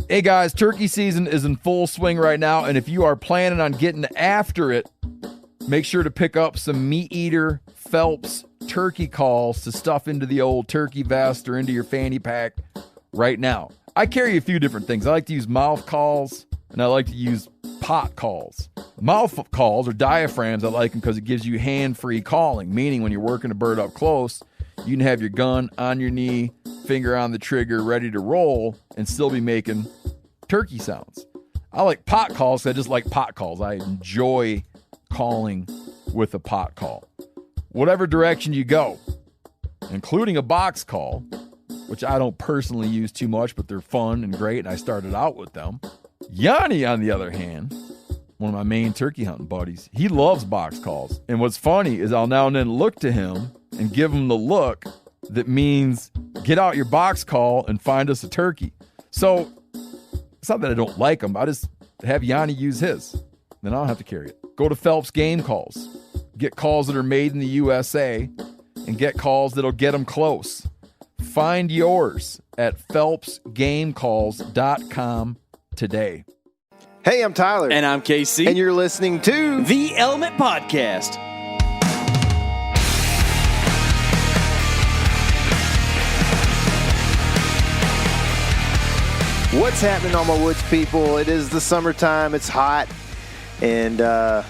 Hey guys, turkey season is in full swing right now, and if you are planning on getting after it, make sure to pick up some Meat Eater Phelps turkey calls to stuff into the old turkey vest or into your fanny pack right now. I carry a few different things. I like to use mouth calls, and I like to use pot calls. Mouth calls or diaphragms, I like them because it gives you hand-free calling, meaning when you're working a bird up close, you can have your gun on your knee, finger on the trigger, ready to roll, and still be making turkey sounds. I like pot calls because I just like pot calls. I enjoy calling with a pot call. Whatever direction you go, including a box call, which I don't personally use too much, but they're fun and great, and I started out with them. Yanni, on the other hand, one of my main turkey hunting buddies, he loves box calls. And what's funny is I'll now and then look to him and give him the look that means get out your box call and find us a turkey. So it's not that I don't like him. I just have Yanni use his. Then I don't have to carry it. Go to Phelps Game Calls. Get calls that are made in the USA and get calls that'll get them close. Find yours at phelpsgamecalls.com today. Hey, I'm Tyler. And I'm Casey. And you're listening to The Element Podcast. What's happening, all my woods people? It is the summertime. It's hot. And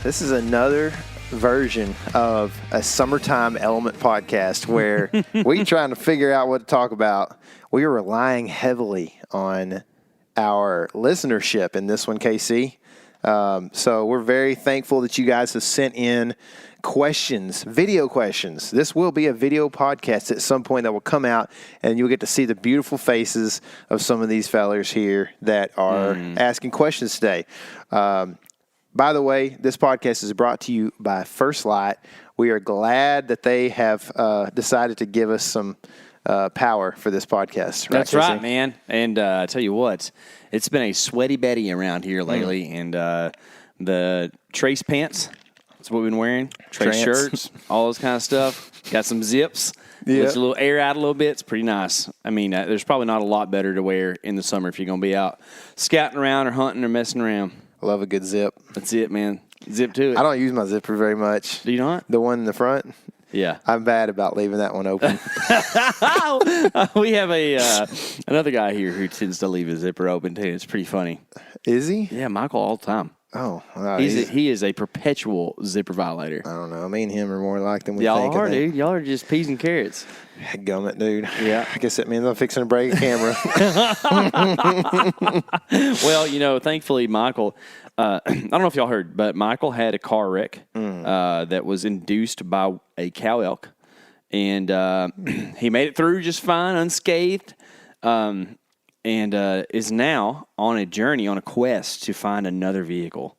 this is another version of a summertime element podcast where we're trying to figure out what to talk about. We are relying heavily on our listenership in this one, KC. So we're very thankful that you guys have sent in questions, video questions. This will be a video podcast at some point that will come out, and you'll get to see the beautiful faces of some of these fellers here that are asking questions today. By the way, this podcast is brought to you by First Light. We are glad that they have decided to give us some power for this podcast. Right, That's Casey? Right, man. And I tell you what, it's been a sweaty Betty around here lately. And the Trace pants, that's what we've been wearing. Trace shirts, all those kind of stuff. Got some zips. Lets a little air out a little bit. It's pretty nice. I mean, there's probably not a lot better to wear in the summer if you're going to be out scouting around or hunting or messing around. I love a good zip. That's it, man. Zip to it. I don't use my zipper very much. Do you not? The one in the front? Yeah. I'm bad about leaving that one open. We have another guy here who tends to leave his zipper open, too. It's pretty funny. Is he? Yeah, Michael all the time. Oh. Wow, he is a perpetual zipper violator. I don't know. Me and him are more alike than we think. Y'all are, dude. Y'all are just peas and carrots. Gummit, dude. Yeah. I guess that means I'm fixing to break a camera. Well, thankfully, Michael, I don't know if y'all heard, but Michael had a car wreck that was induced by a cow elk. And he made it through just fine, unscathed, and is now on a journey, on a quest to find another vehicle.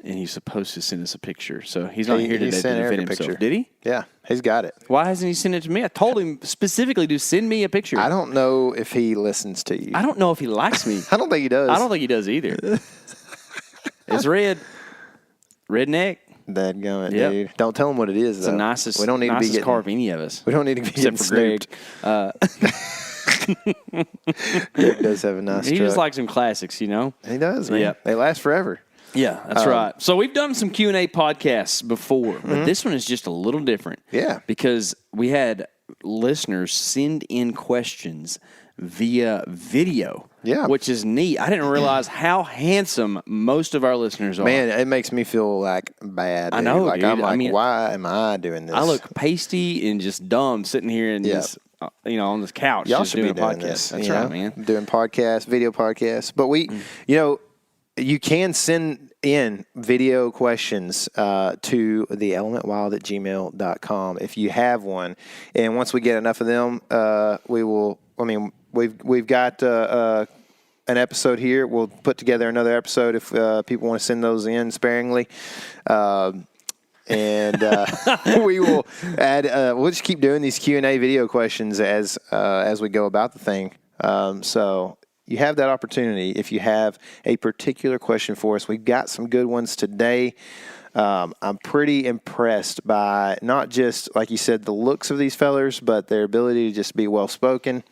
And he's supposed to send us a picture. So he's not here today to defend himself. Picture. Did he? Yeah, he's got it. Why hasn't he sent it to me? I told him specifically to send me a picture. I don't know if he listens to you. I don't know if he likes me. I don't think he does. I don't think he does either. It's red. Redneck. Dadgummit, dude. Don't tell him what it is, though. It's the nicest, we don't need to be getting, car of any of us. We don't need to be except for Greg. Greg does have a nice He truck. just likes some classics, He does, man. Yep. They last forever. Yeah, that's right. So we've done some Q&A podcasts before, but this one is just a little different. Yeah. Because we had listeners send in questions via video. Yeah. Which is neat. I didn't realize how handsome most of our listeners are. Man, it makes me feel like bad. I know, like, dude. I'm like, why am I doing this? I look pasty and just dumb sitting here in this, on this couch. Y'all just should doing be doing podcast. this. That's right, man. Doing podcasts, video podcasts. But we, you can send in video questions to theelementwild@gmail.com if you have one. And once we get enough of them, we will, we've got an episode here. We'll put together another episode if people want to send those in sparingly. And we will add. We'll just keep doing these Q&A video questions as we go about the thing. So you have that opportunity if you have a particular question for us. We've got some good ones today. I'm pretty impressed by not just, like you said, the looks of these fellers, but their ability to just be well spoken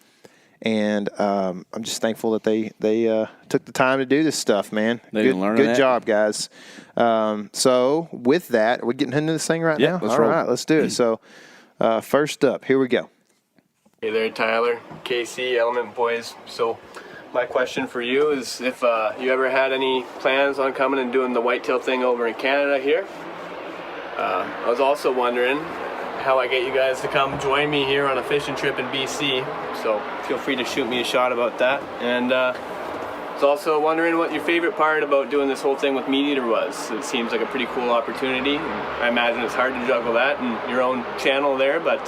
And I'm just thankful that they took the time to do this stuff, man. Good job, guys. So with that, are we getting into this thing right now? Let's All roll. right, let's do it. So first up, here we go. Hey there, Tyler, KC, Element Boys. So my question for you is if you ever had any plans on coming and doing the whitetail thing over in Canada here. I was also wondering how I get you guys to come join me here on a fishing trip in BC. So feel free to shoot me a shot about that. And I was also wondering what your favorite part about doing this whole thing with Meat Eater was. It seems like a pretty cool opportunity. I imagine it's hard to juggle that and your own channel there, but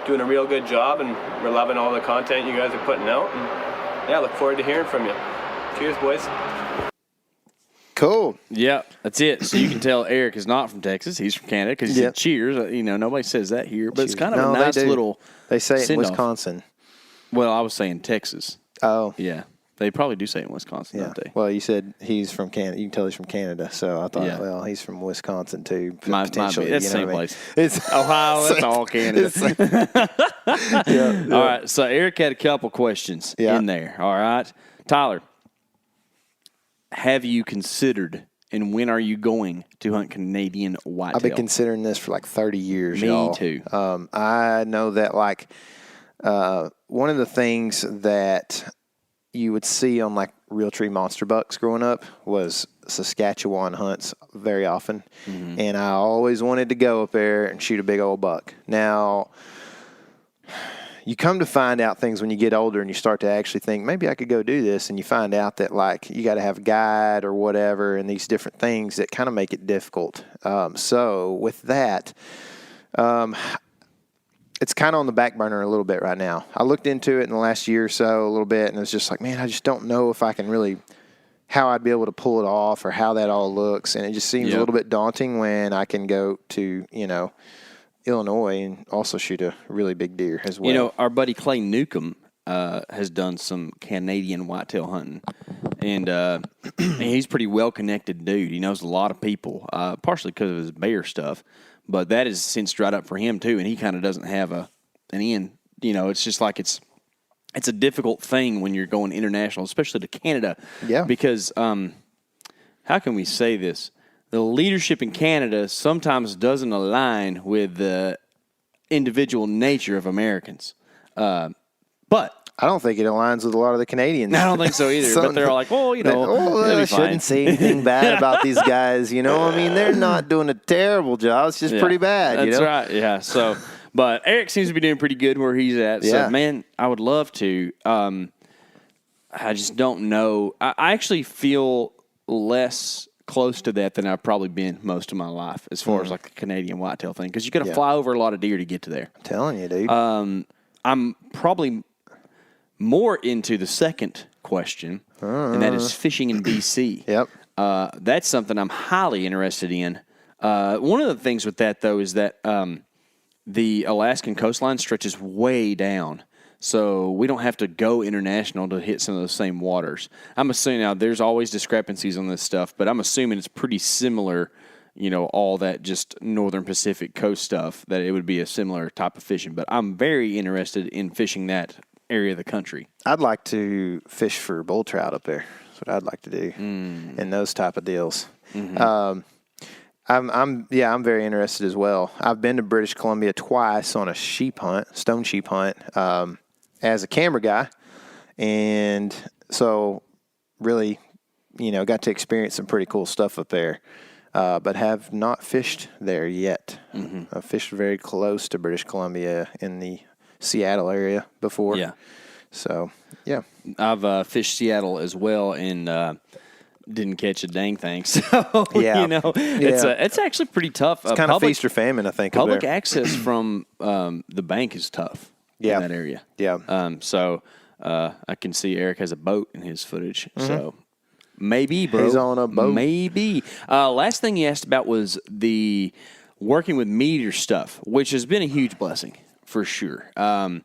doing a real good job, and we're loving all the content you guys are putting out. And yeah, look forward to hearing from you. Cheers, boys. Cool. Yeah, that's it. So you can tell Eric is not from Texas. He's from Canada because he said cheers. Nobody says that here, but it's kind of a nice little. They say it in send-off. Wisconsin. Well, I was saying Texas. Oh. Yeah. They probably do say it in Wisconsin, don't they? Well, you said he's from Canada. You can tell he's from Canada. So I thought, well, he's from Wisconsin too. Potentially. That's the same place. It's Ohio. That's all Canada. All right. So Eric had a couple questions in there. All right. Tyler, have you considered and when are you going to hunt Canadian whitetail? I've been considering this for like 30 years, y'all. Me too. I know that one of the things that you would see on like Realtree monster bucks growing up was Saskatchewan hunts very often. Mm-hmm. And I always wanted to go up there and shoot a big old buck. Now, you come to find out things when you get older and you start to actually think, maybe I could go do this. And you find out that like you got to have a guide or whatever and these different things that kind of make it difficult. So with that, it's kind of on the back burner a little bit right now. I looked into it in the last year or so a little bit, and it's just like, man, I just don't know if I can really, how I'd be able to pull it off or how that all looks. And it just seems a little bit daunting when I can go to, Illinois and also shoot a really big deer as well. Our buddy Clay Newcomb has done some Canadian whitetail hunting, and he's a pretty well-connected dude. He knows a lot of people, partially because of his bear stuff. But that has since dried up for him too, and he kind of doesn't have an end. It's just like it's a difficult thing when you're going international, especially to Canada. Yeah. Because how can we say this? The leadership in Canada sometimes doesn't align with the individual nature of Americans. But I don't think it aligns with a lot of the Canadians. I don't think so either. But they're like, I shouldn't say anything bad about these guys. They're not doing a terrible job. It's just pretty bad. That's right. Yeah. So, but Eric seems to be doing pretty good where he's at. So, man, I would love to. I just don't know. I actually feel less close to that than I've probably been most of my life as far as like the Canadian whitetail thing, because you got to fly over a lot of deer to get to there. I'm telling you, dude. I'm probably more into the second question, and that is fishing in BC. Yep. That's something I'm highly interested in. One of the things with that, though, is that the Alaskan coastline stretches way down, so we don't have to go international to hit some of those same waters. I'm assuming now there's always discrepancies on this stuff, but I'm assuming it's pretty similar, all that just northern Pacific coast stuff, that it would be a similar type of fishing. But I'm very interested in fishing that area of the country. I'd like to fish for bull trout up there. That's what I'd like to do in those type of deals. Mm-hmm. I'm very interested as well. I've been to British Columbia twice on a stone sheep hunt, as a camera guy, and so really, got to experience some pretty cool stuff up there. But have not fished there yet. Mm-hmm. I've fished very close to British Columbia in the Seattle area before. Yeah. So, yeah. I've fished Seattle as well and didn't catch a dang thing. So, it's actually pretty tough. It's kind of feast or famine, I think. Public access from the bank is tough in that area. Yeah. So I can see Eric has a boat in his footage. Mm-hmm. So maybe, bro. He's on a boat. Maybe. Last thing he asked about was the working with Meat Eater stuff, which has been a huge blessing. For sure. I'm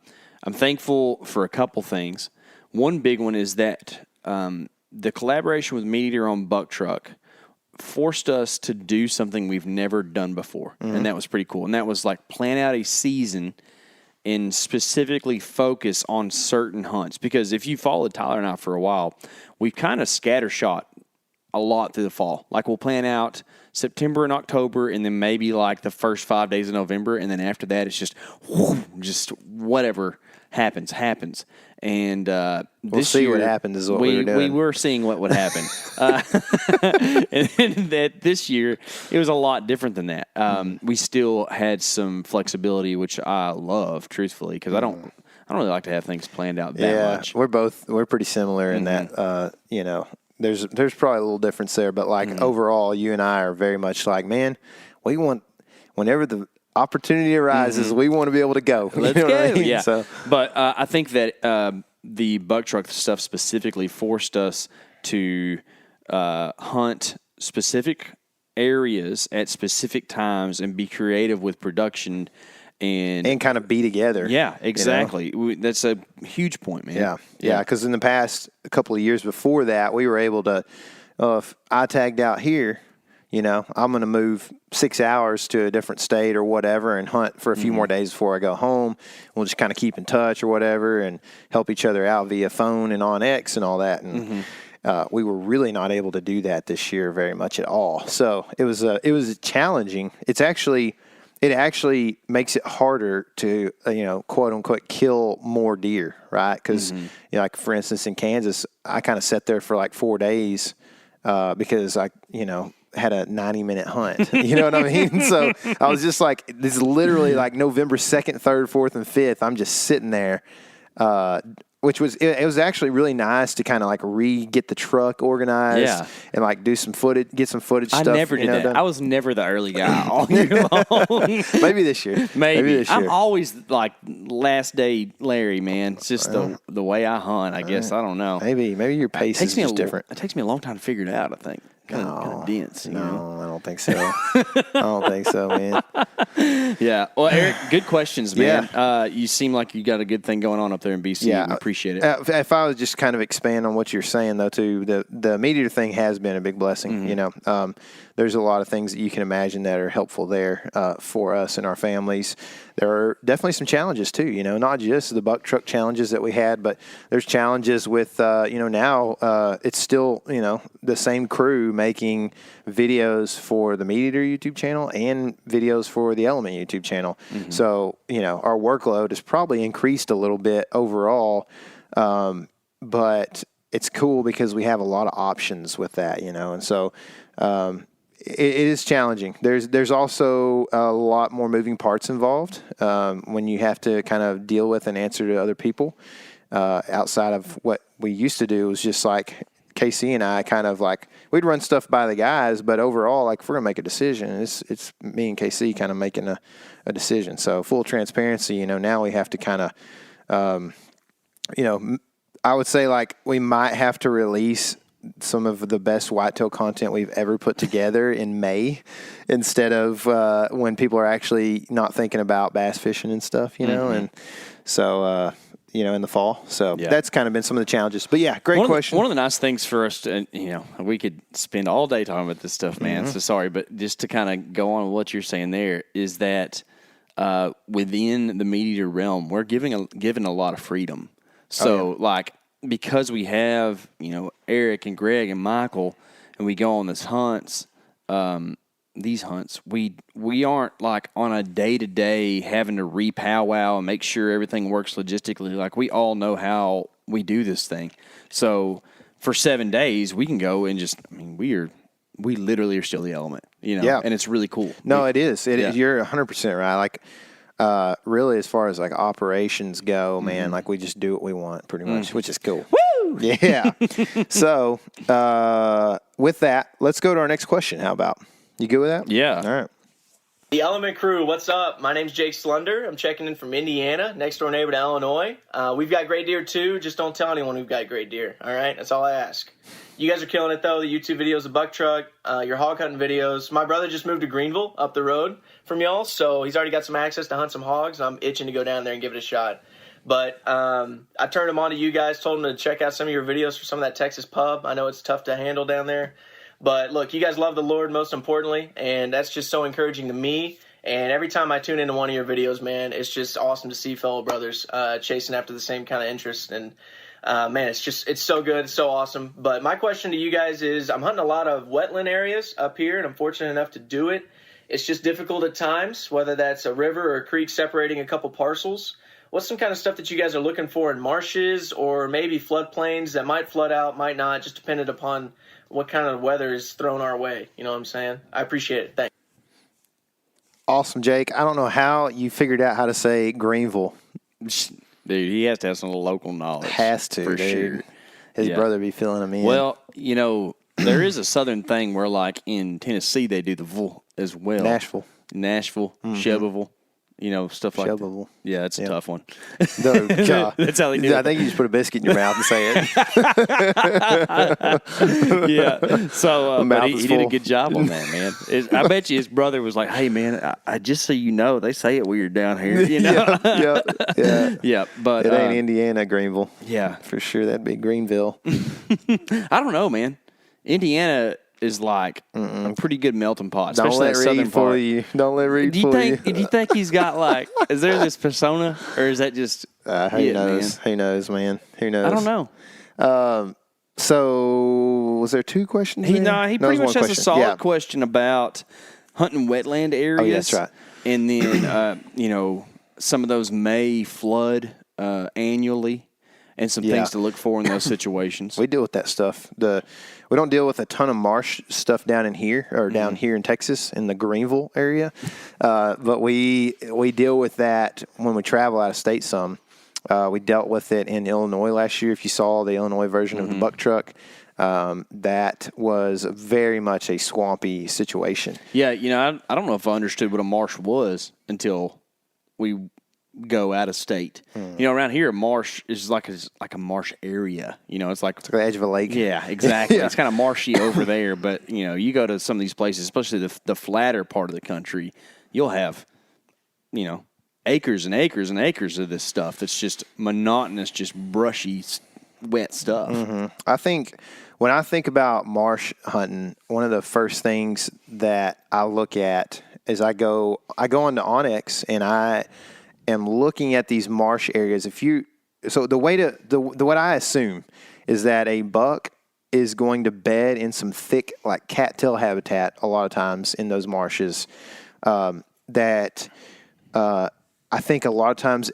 thankful for a couple things. One big one is that the collaboration with Meat Eater on Buck Truck forced us to do something we've never done before, and that was pretty cool. And that was like plan out a season and specifically focus on certain hunts. Because if you followed Tyler and I for a while, we've kind of scattershot a lot through the fall. Like we'll plan out September and October, and then maybe like the first 5 days of November, and then after that it's just whatever happens. And we'll see year, what happens is what we were doing. We were seeing what would happen. And that this year it was a lot different than that. We still had some flexibility, which I love, truthfully, because I don't really like to have things planned out that much. We're pretty similar in that. There's probably a little difference there, but like overall, you and I are very much like, man, we want whenever the opportunity arises, we want to be able to go. Let's go. I mean? Yeah. So, but I think that the buck truck stuff specifically forced us to hunt specific areas at specific times and be creative with production and kind of be together. Yeah, exactly. That's a huge point, man. Yeah. Because in the past a couple of years before that, we were able to, if I tagged out here, I'm going to move 6 hours to a different state or whatever and hunt for a few more days before I go home. We'll just kind of keep in touch or whatever and help each other out via phone and OnX and all that. And we were really not able to do that this year very much at all. So it was challenging. It actually makes it harder to, quote unquote, kill more deer, right? Because, like for instance, in Kansas, I kind of sat there for like 4 days because I, had a 90-minute hunt. You know what I mean? So I was just like, this is literally like November 2nd, 3rd, 4th, and 5th. I'm just sitting there, which was, it was actually really nice to kind of like get the truck organized and like do some footage, get some footage stuff. I never did that. Done. I was never the early guy all year long. Maybe this year. Maybe this year. I'm always like last day Larry, man. It's just the way I hunt, I guess. I don't know. Maybe your pace is just different. It takes me a long time to figure it out, I think. Kind of dense. No, I don't think so. I don't think so, man. Yeah. Well, Eric, good questions, man. Yeah. You seem like you got a good thing going on up there in BC. Yeah. We appreciate it. If I was just kind of expand on what you're saying, though, too, the meat eater thing has been a big blessing. There's a lot of things that you can imagine that are helpful there for us and our families. There are definitely some challenges, too, not just the buck truck challenges that we had, but there's challenges with, now it's still, the same crew making videos for the Meat Eater YouTube channel and videos for the Element YouTube channel. So, our workload has probably increased a little bit overall, but it's cool because we have a lot of options with that, and so it is challenging. There's also a lot more moving parts involved when you have to kind of deal with and answer to other people outside of what we used to do. Was just like KC and I kind of like, we'd run stuff by the guys, but overall, like if we're going to make a decision, it's me and KC kind of making a decision. So full transparency, now we have to kind of, I would say like we might have to release some of the best whitetail content we've ever put together in May instead of when people are actually not thinking about bass fishing and stuff, and so in the fall. So that's kind of been some of the challenges. But yeah, great question. One of the nice things for us to, we could spend all day talking about this stuff, man. So sorry, but just to kind of go on with what you're saying there is that within the Meat Eater realm, we're given a lot of freedom. So because we have, Eric and Greg and Michael, and we go on these hunts, we aren't like on a day-to-day having to re-powwow and make sure everything works logistically. Like we all know how we do this thing. So for 7 days, we can go and just, we literally are still the Element, and it's really cool. No, it is. You're 100% right. Like, really, as far as like operations go, man, like we just do what we want pretty much, which is cool. Woo! Yeah. So, with that, let's go to our next question. How about? You good with that? Yeah. All right. The Element crew, what's up? My name's Jake Slunder. I'm checking in from Indiana, next door neighbor to Illinois. We've got great deer too. Just don't tell anyone we've got great deer. All right, that's all I ask. You guys are killing it though. The YouTube videos, the buck truck, your hog hunting videos. My brother just moved to Greenville, up the road from y'all, so he's already got some access to hunt some hogs. I'm itching to go down there and give it a shot. But I turned him on to you guys, told him to check out some of your videos for some of that Texas pub. I know it's tough to handle down there. But look, you guys love the Lord most importantly, and that's just so encouraging to me And every time I tune into one of your videos, man, it's just awesome to see fellow brothers chasing after the same kind of interest. And man, it's so good. It's so awesome. But my question to you guys is, I'm hunting a lot of wetland areas up here, and I'm fortunate enough to do it. It's just difficult at times, whether that's a river or a creek separating a couple parcels. What's some kind of stuff that you guys are looking for in marshes or maybe floodplains that might flood out, might not, just dependent upon what kind of weather is thrown our way? You know what I'm saying? I appreciate it. Thanks. Awesome, Jake. I don't know how you figured out how to say Greenville. Dude, he has to have some local knowledge. Has to, for dude. sure. His brother be filling him in. Well, there is a southern thing where, like in Tennessee, they do the "vul" as well. Nashville, Shelbyville, stuff like Shelbyville. that. Yeah, it's a tough one. No, God. That's how they do it. I think you just put a biscuit in your mouth and say it. Yeah. So, but mouth he is did a full. good job on that, man. I bet you his brother was like, "Hey, man, I just so you know, they say it when you're down here." Yeah. Yeah. But It ain't Indiana, Greenville. yeah, For sure, that'd be Greenville. I don't know, man. Indiana is like a pretty good melting pot, Don't especially let that southern Reed fool part. you. Don't let Reed Do you fool think? you. Do you think he's got like? Is there this persona, or is that just? Who it, knows? man? Who knows, man? Who knows? I don't know. So, was there two questions? He there? he No, pretty it was much one has a solid Yeah. question about hunting wetland areas. Oh, yeah, that's right. And then some of those may flood annually, and some things to look for in those situations. We deal with that stuff. We don't deal with a ton of marsh stuff down in here or down here in Texas in the Greenville area, but we deal with that when we travel out of state some. We dealt with it in Illinois last year. If you saw the Illinois version of the buck truck, that was very much a swampy situation. Yeah, I don't know if I understood what a marsh was until we go out of state. Around here, a marsh is like a marsh area. It's like It's like the edge of a lake. yeah, exactly. It's kind of marshy over there, but you go to some of these places, especially the flatter part of the country, you'll have acres and acres and acres of this stuff that's just monotonous, just brushy, wet stuff. I think when I think about marsh hunting, one of the first things that I look at is I go onto OnX and I am looking at these marsh areas. What I assume is that a buck is going to bed in some thick like cattail habitat a lot of times in those marshes that I think a lot of times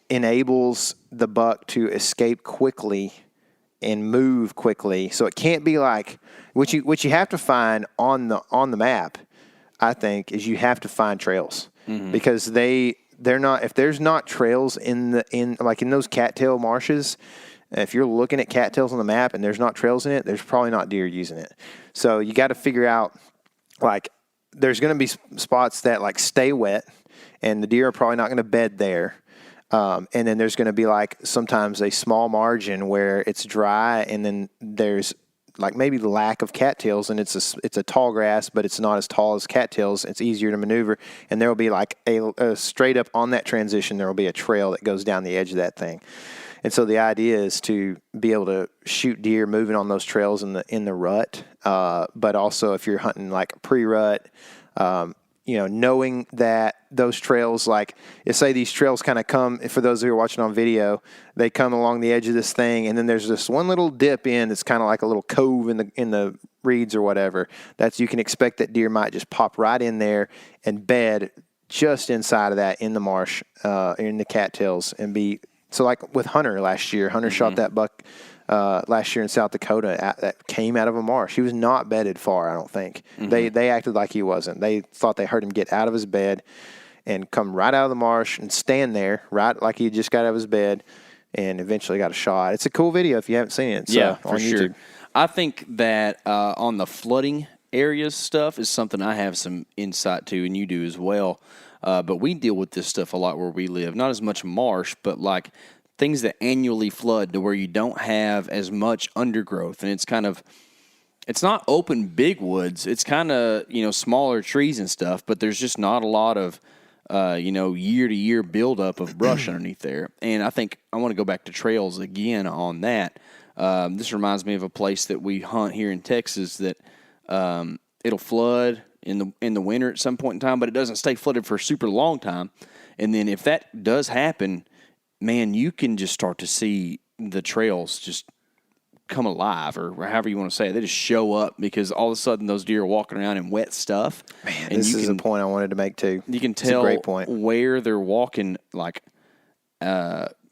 enables the buck to escape quickly and move quickly. So it can't be like what you have to find on the map, I think, is you have to find trails because they're not, if there's not trails in those cattail marshes, if you're looking at cattails on the map and there's not trails in it, there's probably not deer using it. So you got to figure out, like, there's going to be spots that like stay wet and the deer are probably not going to bed there. And then there's going to be like sometimes a small margin where it's dry and then there's like maybe the lack of cattails and it's a tall grass, but it's not as tall as cattails. It's easier to maneuver. And there will be like a straight up on that transition, there will be a trail that goes down the edge of that thing. And so the idea is to be able to shoot deer moving on those trails in the rut. But also if you're hunting like pre-rut, knowing that those trails, like, say these trails kind of come, for those who are watching on video, they come along the edge of this thing, and then there's this one little dip in that's kind of like a little cove in the reeds or whatever. You can expect that deer might just pop right in there and bed just inside of that in the marsh, in the cattails, and be. So like with Hunter last year, Hunter shot that buck last year in South Dakota that came out of a marsh. He was not bedded far, I don't think. They acted like he wasn't. They thought they heard him get out of his bed and come right out of the marsh and stand there, right like he just got out of his bed, and eventually got a shot. It's a cool video if you haven't seen it. Yeah, for on sure. YouTube. I think that on the flooding areas stuff is something I have some insight to, and you do as well. But we deal with this stuff a lot where we live. Not as much marsh, but like things that annually flood to where you don't have as much undergrowth. And it's not open big woods. It's kind of, smaller trees and stuff, but there's just not a lot of, year-to-year buildup of brush underneath there. And I think I want to go back to trails again on that. This reminds me of a place that we hunt here in Texas that it'll flood in the winter at some point in time, but it doesn't stay flooded for a super long time. And then if that does happen, man, you can just start to see the trails just come alive, or however you want to say it. They just show up because all of a sudden those deer are walking around in wet stuff. Man, and this is a point I wanted to make too. You can It's tell a great point. where they're walking, like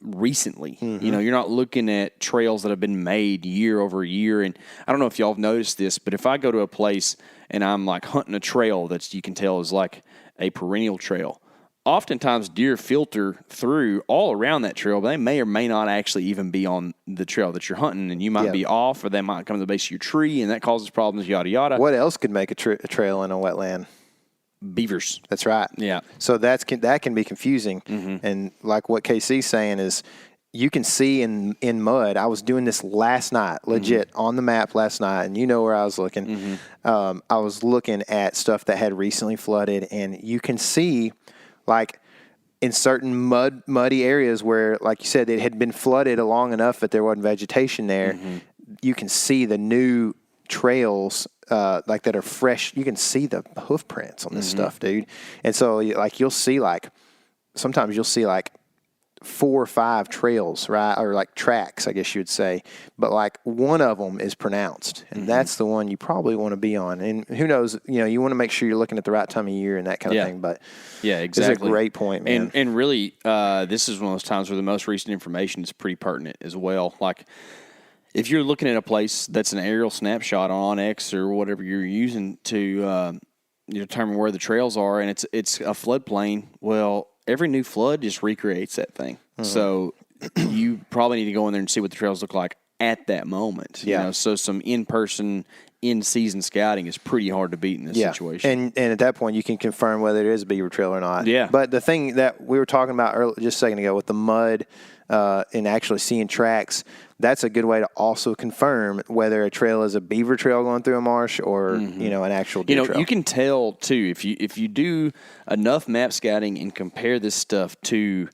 recently. You know, you're not looking at trails that have been made year over year. And I don't know if y'all have noticed this, but if I go to a place and I'm like hunting a trail that's, you can tell is like a perennial trail, oftentimes deer filter through all around that trail, but they may or may not actually even be on the trail that you're hunting, and you might be off, or they might come to the base of your tree, and that causes problems, yada, yada. What else could make a trail in a wetland? Beavers. That's right. Yeah. So that can be confusing. And like what KC's saying is, you can see in mud. I was doing this last night, legit on the map last night, and you know where I was looking. I was looking at stuff that had recently flooded, and you can see, like, in certain muddy areas where, like you said, it had been flooded long enough that there wasn't vegetation there. You can see the new trails, like, that are fresh. You can see the hoof prints on this stuff, dude. And so, like, you'll see, like, sometimes you'll see, like, 4 or 5 trails, right? Or like tracks, I guess you would say. But like one of them is pronounced, and that's the one you probably want to be on. And who knows, you want to make sure you're looking at the right time of year and that kind of thing. But yeah, exactly. It's a great point, man. And really, this is one of those times where the most recent information is pretty pertinent as well. Like, if you're looking at a place that's an aerial snapshot on OnX or whatever you're using to determine where the trails are, and it's a floodplain, well, every new flood just recreates that thing. So you probably need to go in there and see what the trails look like at that moment. Yeah. So some in-person, in-season scouting is pretty hard to beat in this situation. And at that point, you can confirm whether it is a beaver trail or not. Yeah. But the thing that we were talking about just a second ago with the mud and actually seeing tracks, that's a good way to also confirm whether a trail is a beaver trail going through a marsh or, an actual deer trail. You can tell, too, if you do enough map scouting and compare this stuff to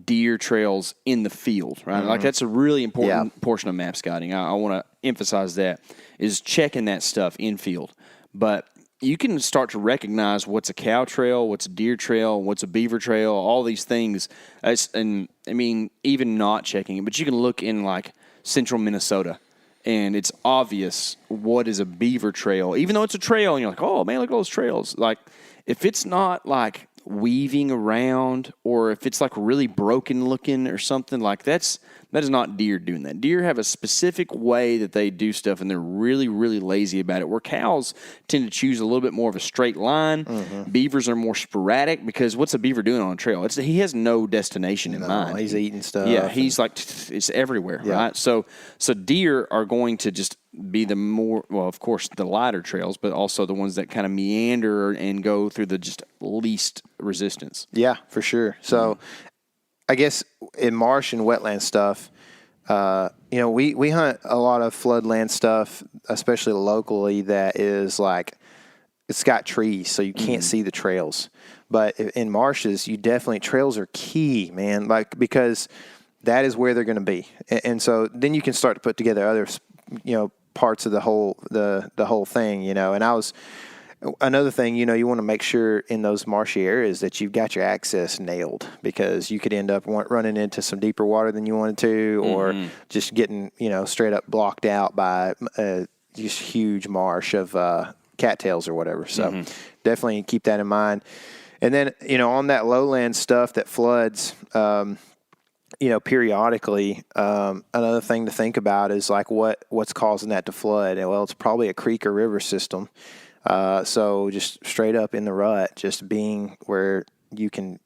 deer trails in the field, right? Like, that's a really important portion of map scouting. I want to emphasize that, is checking that stuff in field. But you can start to recognize what's a cow trail, what's a deer trail, what's a beaver trail, all these things. And I mean, even not checking it, but you can look in like central Minnesota, and it's obvious what is a beaver trail, even though it's a trail, and you're like, oh man, look at all those trails. Like, if it's not like weaving around, or if it's like really broken looking or something, like that is not deer doing that. Deer have a specific way that they do stuff, and they're really, really lazy about it, where cows tend to choose a little bit more of a straight line. Beavers are more sporadic, because what's a beaver doing on a trail? He has no destination in mind. He's eating stuff. Yeah, he's like, it's everywhere, right? So deer are going to just be the more, well, of course, the lighter trails, but also the ones that kind of meander and go through the just least resistance. Yeah, for sure. So I guess in marsh and wetland stuff, we hunt a lot of floodland stuff, especially locally, that is like, it's got trees, so you can't see the trails. But in marshes, trails are key, man, like, because that is where they're going to be. And so then you can start to put together other, parts of the whole thing, and another thing, you want to make sure in those marshy areas that you've got your access nailed, because you could end up running into some deeper water than you wanted to, or just getting, straight up blocked out by just huge marsh of cattails or whatever. So definitely keep that in mind. And then, on that lowland stuff that floods, periodically, another thing to think about is like what's causing that to flood. And, well, it's probably a creek or river system. So just straight up in the rut, just being where you can,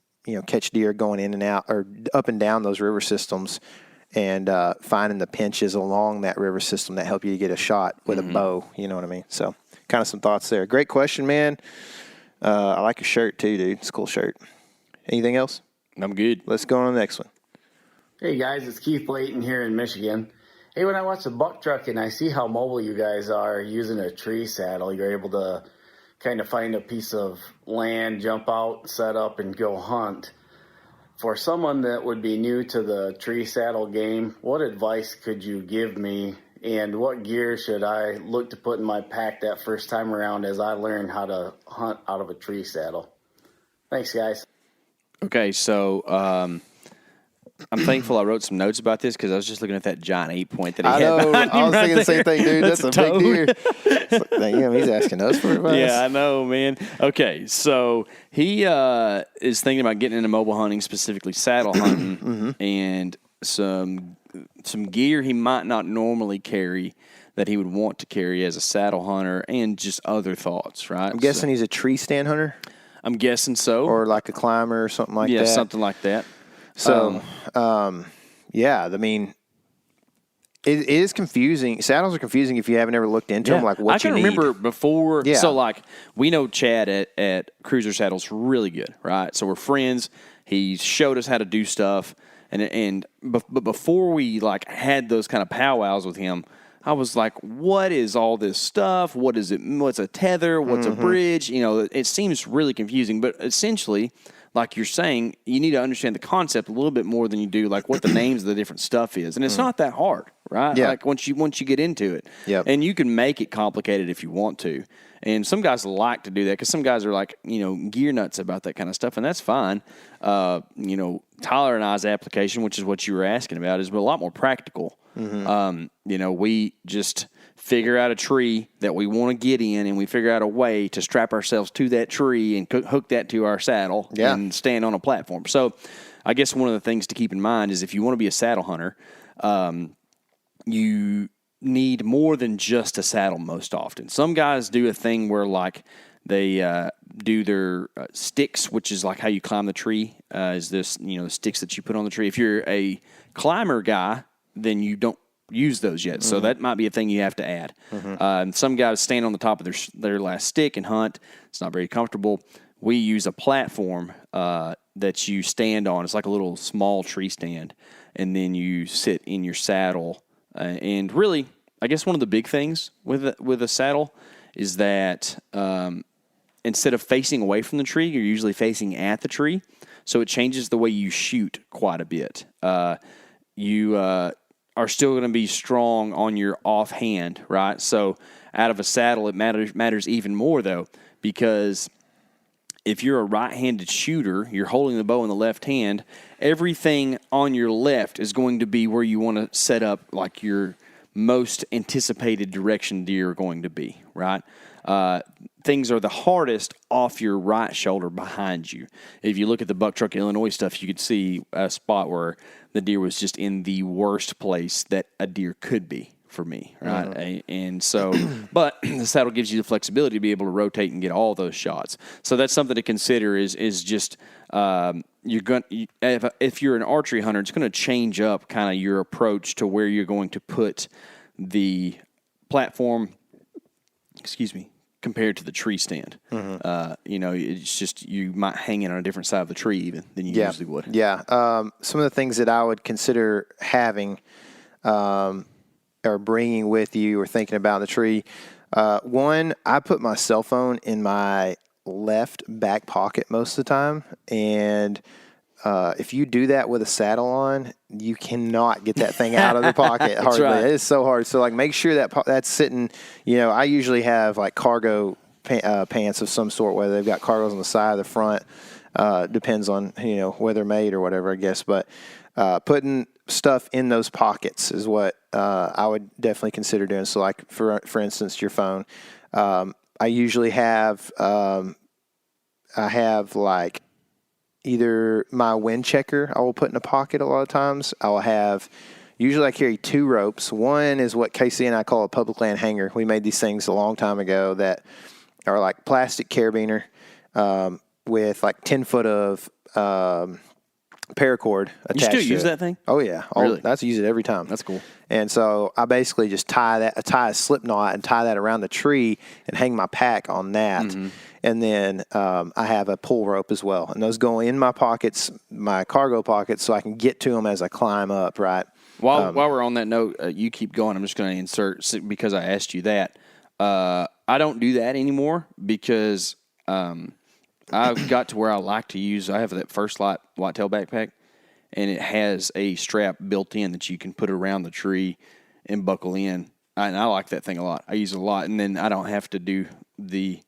catch deer going in and out or up and down those river systems, and finding the pinches along that river system that help you to get a shot with a bow. You know what I mean? So kind of some thoughts there. Great question, man. I like your shirt too, dude. It's a cool shirt. Anything else? I'm good. Let's go on to the next one. Hey guys, it's Keith Layton here in Michigan. Hey, when I watch the buck truck and I see how mobile you guys are using a tree saddle, you're able to kind of find a piece of land, jump out, set up, and go hunt. For someone that would be new to the tree saddle game, what advice could you give me And what gear should I look to put in my pack that first time around as I learn how to hunt out of a tree saddle? Thanks, guys. Okay, so I'm thankful I wrote some notes about this because I was just looking at that giant 8-point that he I had know. behind him I was right thinking the same there. thing, dude. That's a big toad. deer. It's like, damn, he's asking us for advice. Yeah, I know, man. Okay, so he is thinking about getting into mobile hunting, specifically saddle hunting, and some gear he might not normally carry that he would want to carry as a saddle hunter, and just other thoughts, right? I'm guessing he's a tree stand hunter I'm guessing so. or like a climber or something like yeah, that. something like that. So, yeah, I mean, it is confusing. Saddles are confusing if you haven't ever looked into them, like what I can you need. remember before. Yeah. So, like, we know Chad at Cruiser Saddles really good, right? So we're friends. He showed us how to do stuff, but before we like had those kind of powwows with him, I was like, what is all this stuff? What is it? What's a tether? What's a bridge? You know, it seems really confusing, but essentially, like you're saying, you need to understand the concept a little bit more than you do like what the names of the different stuff is. And it's not that hard, right? Yeah. Like once you get into it. Yep. And you can make it complicated if you want to. And some guys like to do that because some guys are like, gear nuts about that kind of stuff, and that's fine. Tyler and I's application, which is what you were asking about, is a lot more practical. We just figure out a tree that we want to get in, and we figure out a way to strap ourselves to that tree and hook that to our saddle and stand on a platform. So I guess one of the things to keep in mind is if you want to be a saddle hunter, you need more than just a saddle most often. Some guys do a thing where like they do their sticks, which is like how you climb the tree, is this, the sticks that you put on the tree. If you're a climber guy, then you don't use those yet. So that might be a thing you have to add. And some guys stand on the top of their last stick and hunt. It's not very comfortable. We use a platform that you stand on. It's like a little small tree stand. And then you sit in your saddle. And really, I guess one of the big things with a saddle is that instead of facing away from the tree, you're usually facing at the tree. So it changes the way you shoot quite a bit. You are still going to be strong on your offhand, right? So out of a saddle, it matters even more, though, because if you're a right-handed shooter, you're holding the bow in the left hand, everything on your left is going to be where you want to set up like your most anticipated direction deer are going to be, right? Things are the hardest off your right shoulder behind you. If you look at the Buck Truck, Illinois stuff, you could see a spot where the deer was just in the worst place that a deer could be for me, right? And so, but the saddle gives you the flexibility to be able to rotate and get all those shots. So that's something to consider is just if you're an archery hunter, it's going to change up kind of your approach to where you're going to put the platform, compared to the tree stand. It's just you might hang it on a different side of the tree even than you usually would. Yeah. Some of the things that I would consider having or bringing with you or thinking about in the tree. One, I put my cell phone in my left back pocket most of the time. And if you do that with a saddle on, you cannot get that thing out of the pocket hardly. Right. It is so hard. So, like, make sure that that's sitting, I usually have, like, cargo pants of some sort, whether they've got cargos on the side or the front. Depends on, where they're made or whatever, I guess. But putting stuff in those pockets is what I would definitely consider doing. So, like, for instance, your phone. I usually have, like, either my wind checker I will put in a pocket a lot of times. Usually I carry 2 ropes. One is what Casey and I call a public land hanger. We made these things a long time ago that are like plastic carabiner with like 10 foot of paracord attached. You still to use it. that thing? Oh yeah, Really? I use it every time. That's cool. And so I basically just tie a slip knot and tie that around the tree and hang my pack on that. Mm-hmm. And then I have a pull rope as well. And those go in my pockets, my cargo pockets, so I can get to them as I climb up, right? While we're on that note, you keep going. I'm just going to insert, because I asked you that. I don't do that anymore because I've got to where I like to use, I have that First Light whitetail backpack, and it has a strap built in that you can put around the tree and buckle in. And I like that thing a lot. I use it a lot, and then I don't have to do the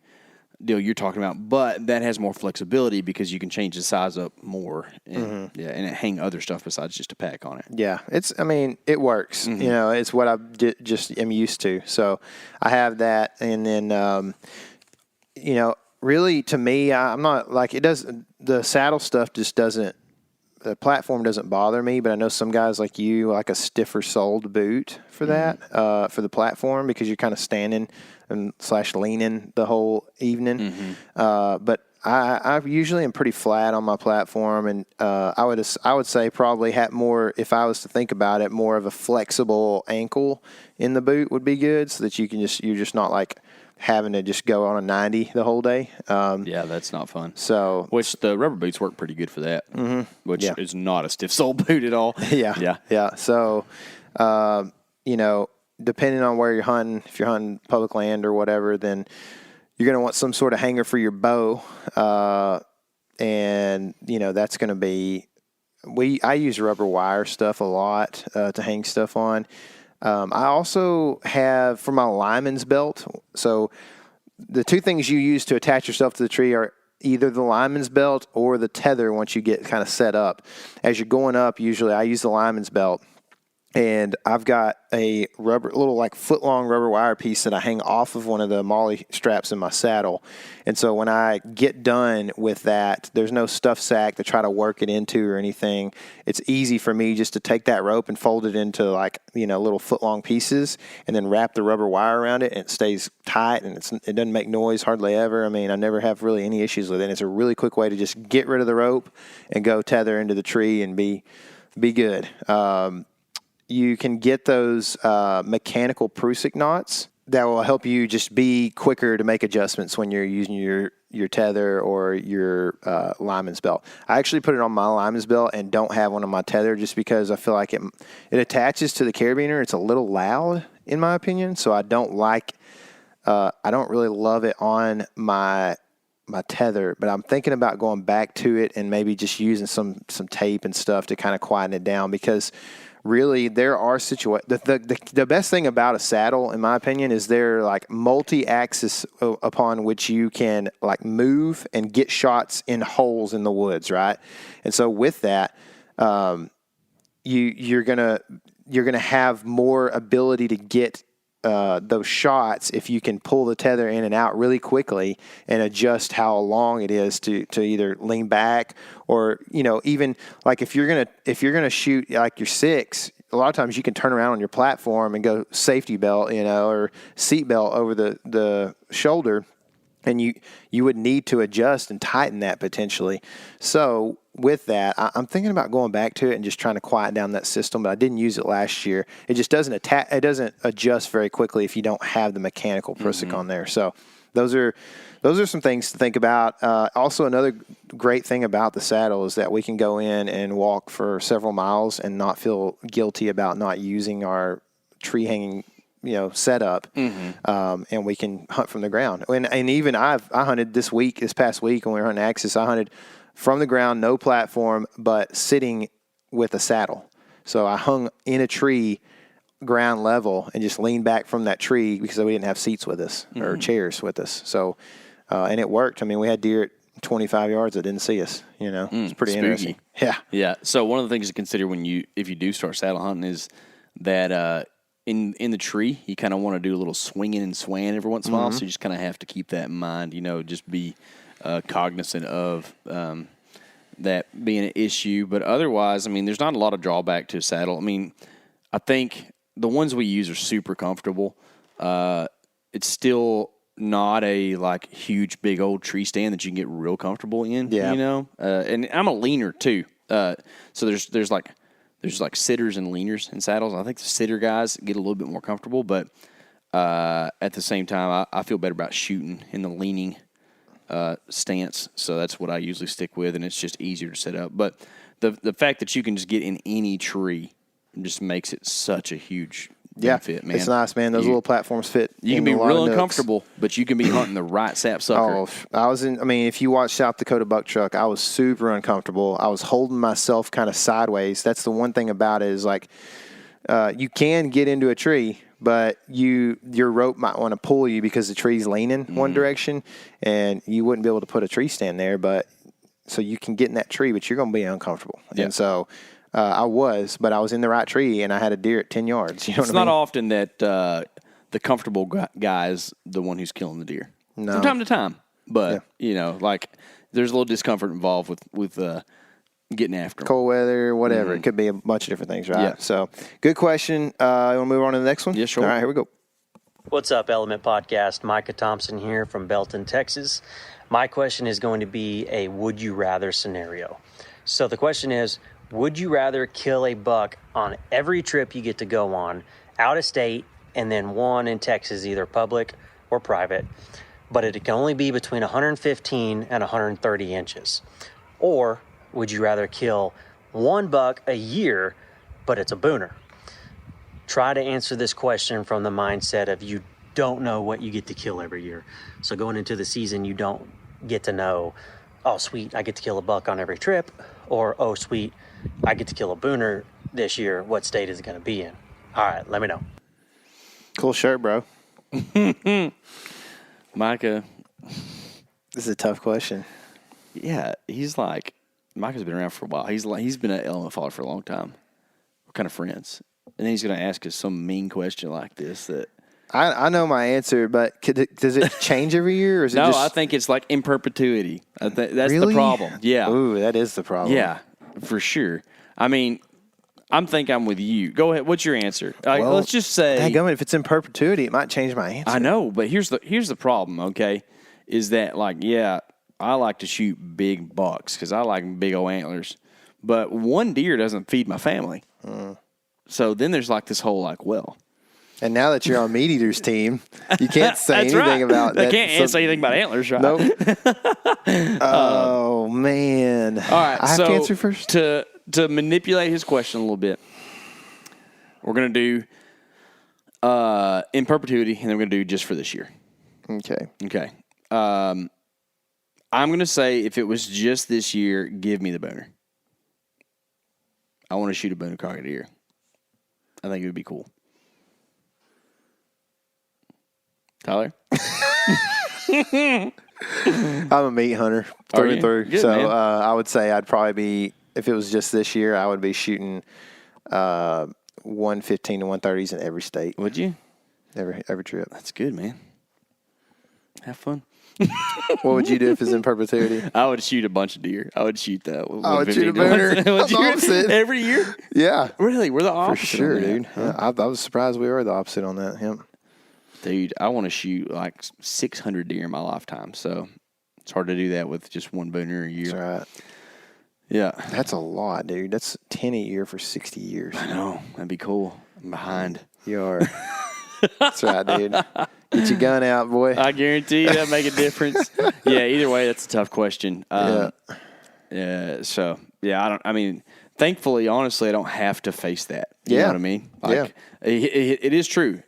deal you're talking about, but that has more flexibility because you can change the size up more, and and hang other stuff besides just a pack on it. Yeah, it works. You know, it's what I just am used to. So I have that, and then you know, really to me, I'm not like the saddle stuff just doesn't. The platform doesn't bother me, but I know some guys like you like a stiffer soled boot for that, for the platform, because you're kind of standing and / leaning the whole evening. But I usually am pretty flat on my platform, and I would say probably have more, if I was to think about it, more of a flexible ankle in the boot would be good, so that you're just not like having to just go on a 90 the whole day. Yeah, that's not fun. So, which the rubber boots work pretty good for that, which is not a stiff sole boot at all. Yeah. So, you know, depending on where you're hunting, if you're hunting public land or whatever, then you're going to want some sort of hanger for your bow. And, you know, that's going to be, I use rubber wire stuff a lot to hang stuff on. I also have for my lineman's belt. So the two things you use to attach yourself to the tree are either the lineman's belt or the tether once you get kind of set up. As you're going up, usually I use the lineman's belt. And I've got a little like foot-long rubber wire piece that I hang off of one of the molly straps in my saddle. And so when I get done with that, there's no stuff sack to try to work it into or anything. It's easy for me just to take that rope and fold it into like, you know, little foot-long pieces and then wrap the rubber wire around it, and it stays tight and it doesn't make noise hardly ever. I mean, I never have really any issues with it. It's a really quick way to just get rid of the rope and go tether into the tree and be good. You can get those mechanical Prusik knots that will help you just be quicker to make adjustments when you're using your tether or your lineman's belt. I actually put it on my lineman's belt and don't have one on my tether just because I feel like it attaches to the carabiner. It's a little loud in my opinion, so I don't really love it on my tether, but I'm thinking about going back to it and maybe just using some tape and stuff to kind of quieten it down, because really there are the best thing about a saddle, in my opinion, is they're like multi-axis upon which you can like move and get shots in holes in the woods, right? And so with that, you're gonna have more ability to get those shots if you can pull the tether in and out really quickly and adjust how long it is to either lean back, or, you know, even like if you're gonna shoot like your 6, a lot of times you can turn around on your platform and go safety belt, you know, or seat belt over the shoulder, and you would need to adjust and tighten that potentially. So with that, I'm thinking about going back to it and just trying to quiet down that system, but I didn't use it last year. It just doesn't adjust very quickly if you don't have the mechanical Prusik on there. So those are some things to think about. Also, another great thing about the saddle is that we can go in and walk for several miles and not feel guilty about not using our tree hanging, you know, setup, and we can hunt from the ground. And even I hunted this past week when we were hunting Axis, I hunted from the ground, no platform, but sitting with a saddle. So I hung in a tree, ground level, and just leaned back from that tree because we didn't have seats with us or chairs with us. So, and it worked. I mean, we had deer at 25 yards that didn't see us, you know. It's pretty spooky. Interesting. Yeah. Yeah. So one of the things to consider if you do start saddle hunting is that in the tree, you kind of want to do a little swinging and swaying every once in a while. So you just kind of have to keep that in mind, you know, just be cognizant of that being an issue. But otherwise, I mean, there's not a lot of drawback to a saddle. I mean, I think the ones we use are super comfortable. It's still not a like huge big old tree stand that you can get real comfortable in, you know. And I'm a leaner too. So there's like sitters and leaners in saddles. I think the sitter guys get a little bit more comfortable, but at the same time, I feel better about shooting in the leaning stance. So that's what I usually stick with, and it's just easier to set up. But the fact that you can just get in any tree just makes it such a huge benefit, man. It's nice, man. Those little platforms fit. You can be real uncomfortable, but you can be hunting the right sapsucker. If you watch South Dakota Buck Truck, I was super uncomfortable. I was holding myself kind of sideways. That's the one thing about it is like, you can get into a tree, but your rope might want to pull you because the tree's leaning one direction, and you wouldn't be able to put a tree stand there. But so you can get in that tree, but you're going to be uncomfortable. Yeah. And so I was in the right tree, and I had a deer at 10 yards. You know it's what I mean? not often that the comfortable guy is the one who's killing the deer. No. From time to time, but like there's a little discomfort involved with getting after them. Cold weather, whatever. It could be a bunch of different things, right? Yeah. So, good question. You want to move on to the next one? Yeah, sure. All right, here we go. What's up, Element Podcast? Micah Thompson here from Belton, Texas. My question is going to be a would you rather scenario. So the question is, would you rather kill a buck on every trip you get to go on, out of state, and then one in Texas, either public or private, but it can only be between 115 and 130 inches? Or would you rather kill one buck a year, but it's a booner? Try to answer this question from the mindset of you don't know what you get to kill every year. So going into the season, you don't get to know, oh, sweet, I get to kill a buck on every trip, or, oh, sweet, I get to kill a booner this year. What state is it going to be in? All right, let me know. Cool shirt, bro. Micah. This is a tough question. Yeah, Micah's been around for a while. He's been an element follower for a long time. We're kind of friends. And then he's going to ask us some mean question like this that... I know my answer, but does it change every year? Or is it No, just... I think it's like in perpetuity. That's really? the problem. Yeah. Ooh, that is the problem. Yeah, for sure. I mean, I'm with you. Go ahead. What's your answer? Well, let's just say... if it's in perpetuity, it might change my answer. I know, but here's the problem, okay, is that, I like to shoot big bucks because I like big old antlers. But one deer doesn't feed my family. So then there's this whole And now that you're on Meat Eater's team, you can't say anything about that. I can't say anything about antlers, right? Nope. Oh, man. All right. I have to answer first? To manipulate his question a little bit, we're going to do in perpetuity, and then we're going to do just for this year. Okay. I'm going to say if it was just this year, give me the booner. I want to shoot a booner cock deer. I think it would be cool. Tyler? I'm a meat hunter through and through. Good, so man. I would say I'd probably be, if it was just this year, I would be shooting 115 to 130s in every state. Would you? Every trip. That's good, man. Have fun. What would you do if it's in perpetuity? I would shoot a bunch of deer. I would shoot that. I would shoot a booner. That's opposite. Every year? Yeah. Really? We're the For opposite. sure, dude. Huh? I was surprised we were the opposite on that. Him. Dude, I want to shoot 600 deer in my lifetime, so it's hard to do that with just one booner a year. That's right. Yeah. That's a lot, dude. That's 10 a year for 60 years. I know. That'd be cool. I'm behind. You are. That's right, dude. Get your gun out, boy. I guarantee you that'd make a difference. Yeah, either way, that's a tough question. Yeah. So, yeah, thankfully, honestly, I don't have to face that. You know what I mean? It is true.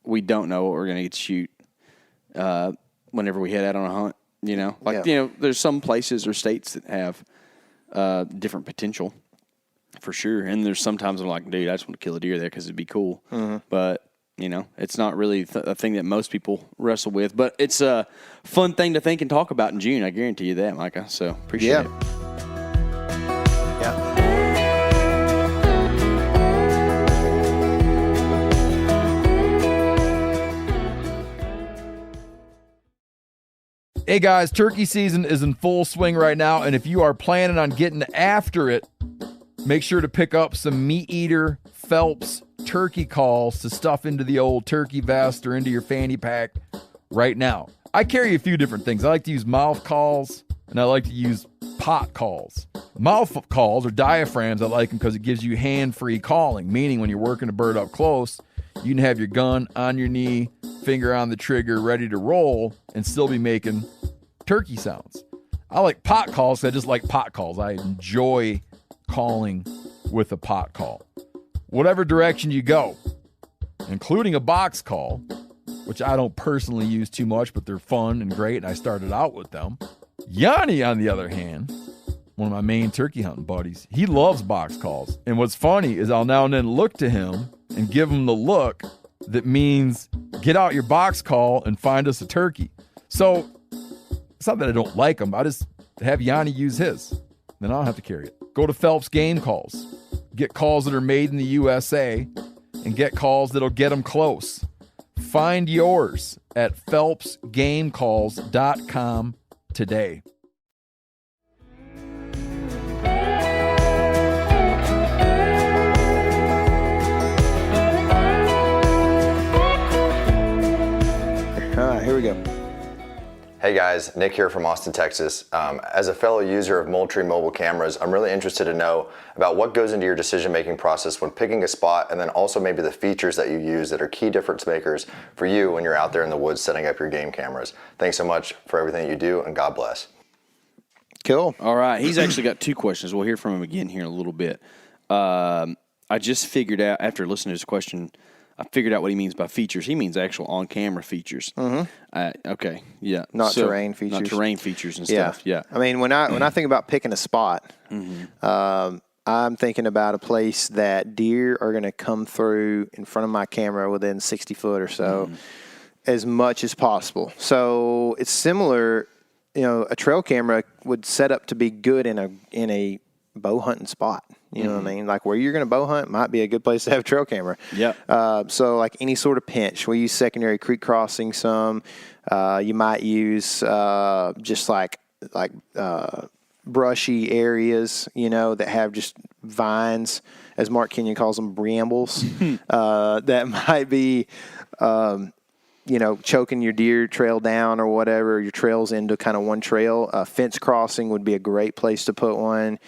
We don't know what we're going to get to shoot whenever we head out on a hunt, there's some places or states that have different potential for sure. And there's sometimes I'm like, dude, I just want to kill a deer there because it'd be cool. Mm-hmm. But, it's not really a thing that most people wrestle with. But it's a fun thing to think and talk about in June. I guarantee you that, Micah. So appreciate it. Yeah. Hey guys, turkey season is in full swing right now, and if you are planning on getting after it, make sure to pick up some Meat Eater Phelps turkey calls to stuff into the old turkey vest or into your fanny pack right now. I carry a few different things. I like to use mouth calls, and I like to use pot calls. Mouth calls or diaphragms, I like them because it gives you hand-free calling, meaning when you're working a bird up close, you can have your gun on your knee, finger on the trigger, ready to roll, and still be making turkey sounds. I like pot calls because I just like pot calls. I enjoy calling with a pot call. Whatever direction you go, including a box call, which I don't personally use too much, but they're fun and great, and I started out with them. Yanni, on the other hand, one of my main turkey hunting buddies, he loves box calls. And what's funny is I'll now and then look to him and give him the look that means get out your box call and find us a turkey. So it's not that I don't like them. I just have Yanni use his. Then I don't have to carry it. Go to Phelps Game Calls. Get calls that are made in the USA and get calls that'll get them close. Find yours at phelpsgamecalls.com today. All right, here we go. Hey guys, Nick here from Austin, Texas. As a fellow user of Moultrie mobile cameras, I'm really interested to know about what goes into your decision-making process when picking a spot, and then also maybe the features that you use that are key difference makers for you when you're out there in the woods setting up your game cameras. Thanks so much for everything you do, and God bless. Cool. All right. He's actually got two questions. We'll hear from him again here in a little bit. I just figured out, after listening to his question, I figured out what he means by features. He means actual on-camera features. Okay, yeah. Not terrain features. Not terrain features and stuff, yeah. I mean, when I think about picking a spot, I'm thinking about a place that deer are going to come through in front of my camera within 60 foot or so, as much as possible. So it's similar, a trail camera would set up to be good in a bow hunting spot. You know what I mean? Like where you're going to bow hunt might be a good place to have a trail camera. Yeah. So like any sort of pinch, we use secondary creek crossing some. You might use just like brushy areas, that have just vines, as Mark Kenyon calls them, brambles. That might be, choking your deer trail down or whatever, your trails into kind of one trail. Fence crossing would be a great place to put one.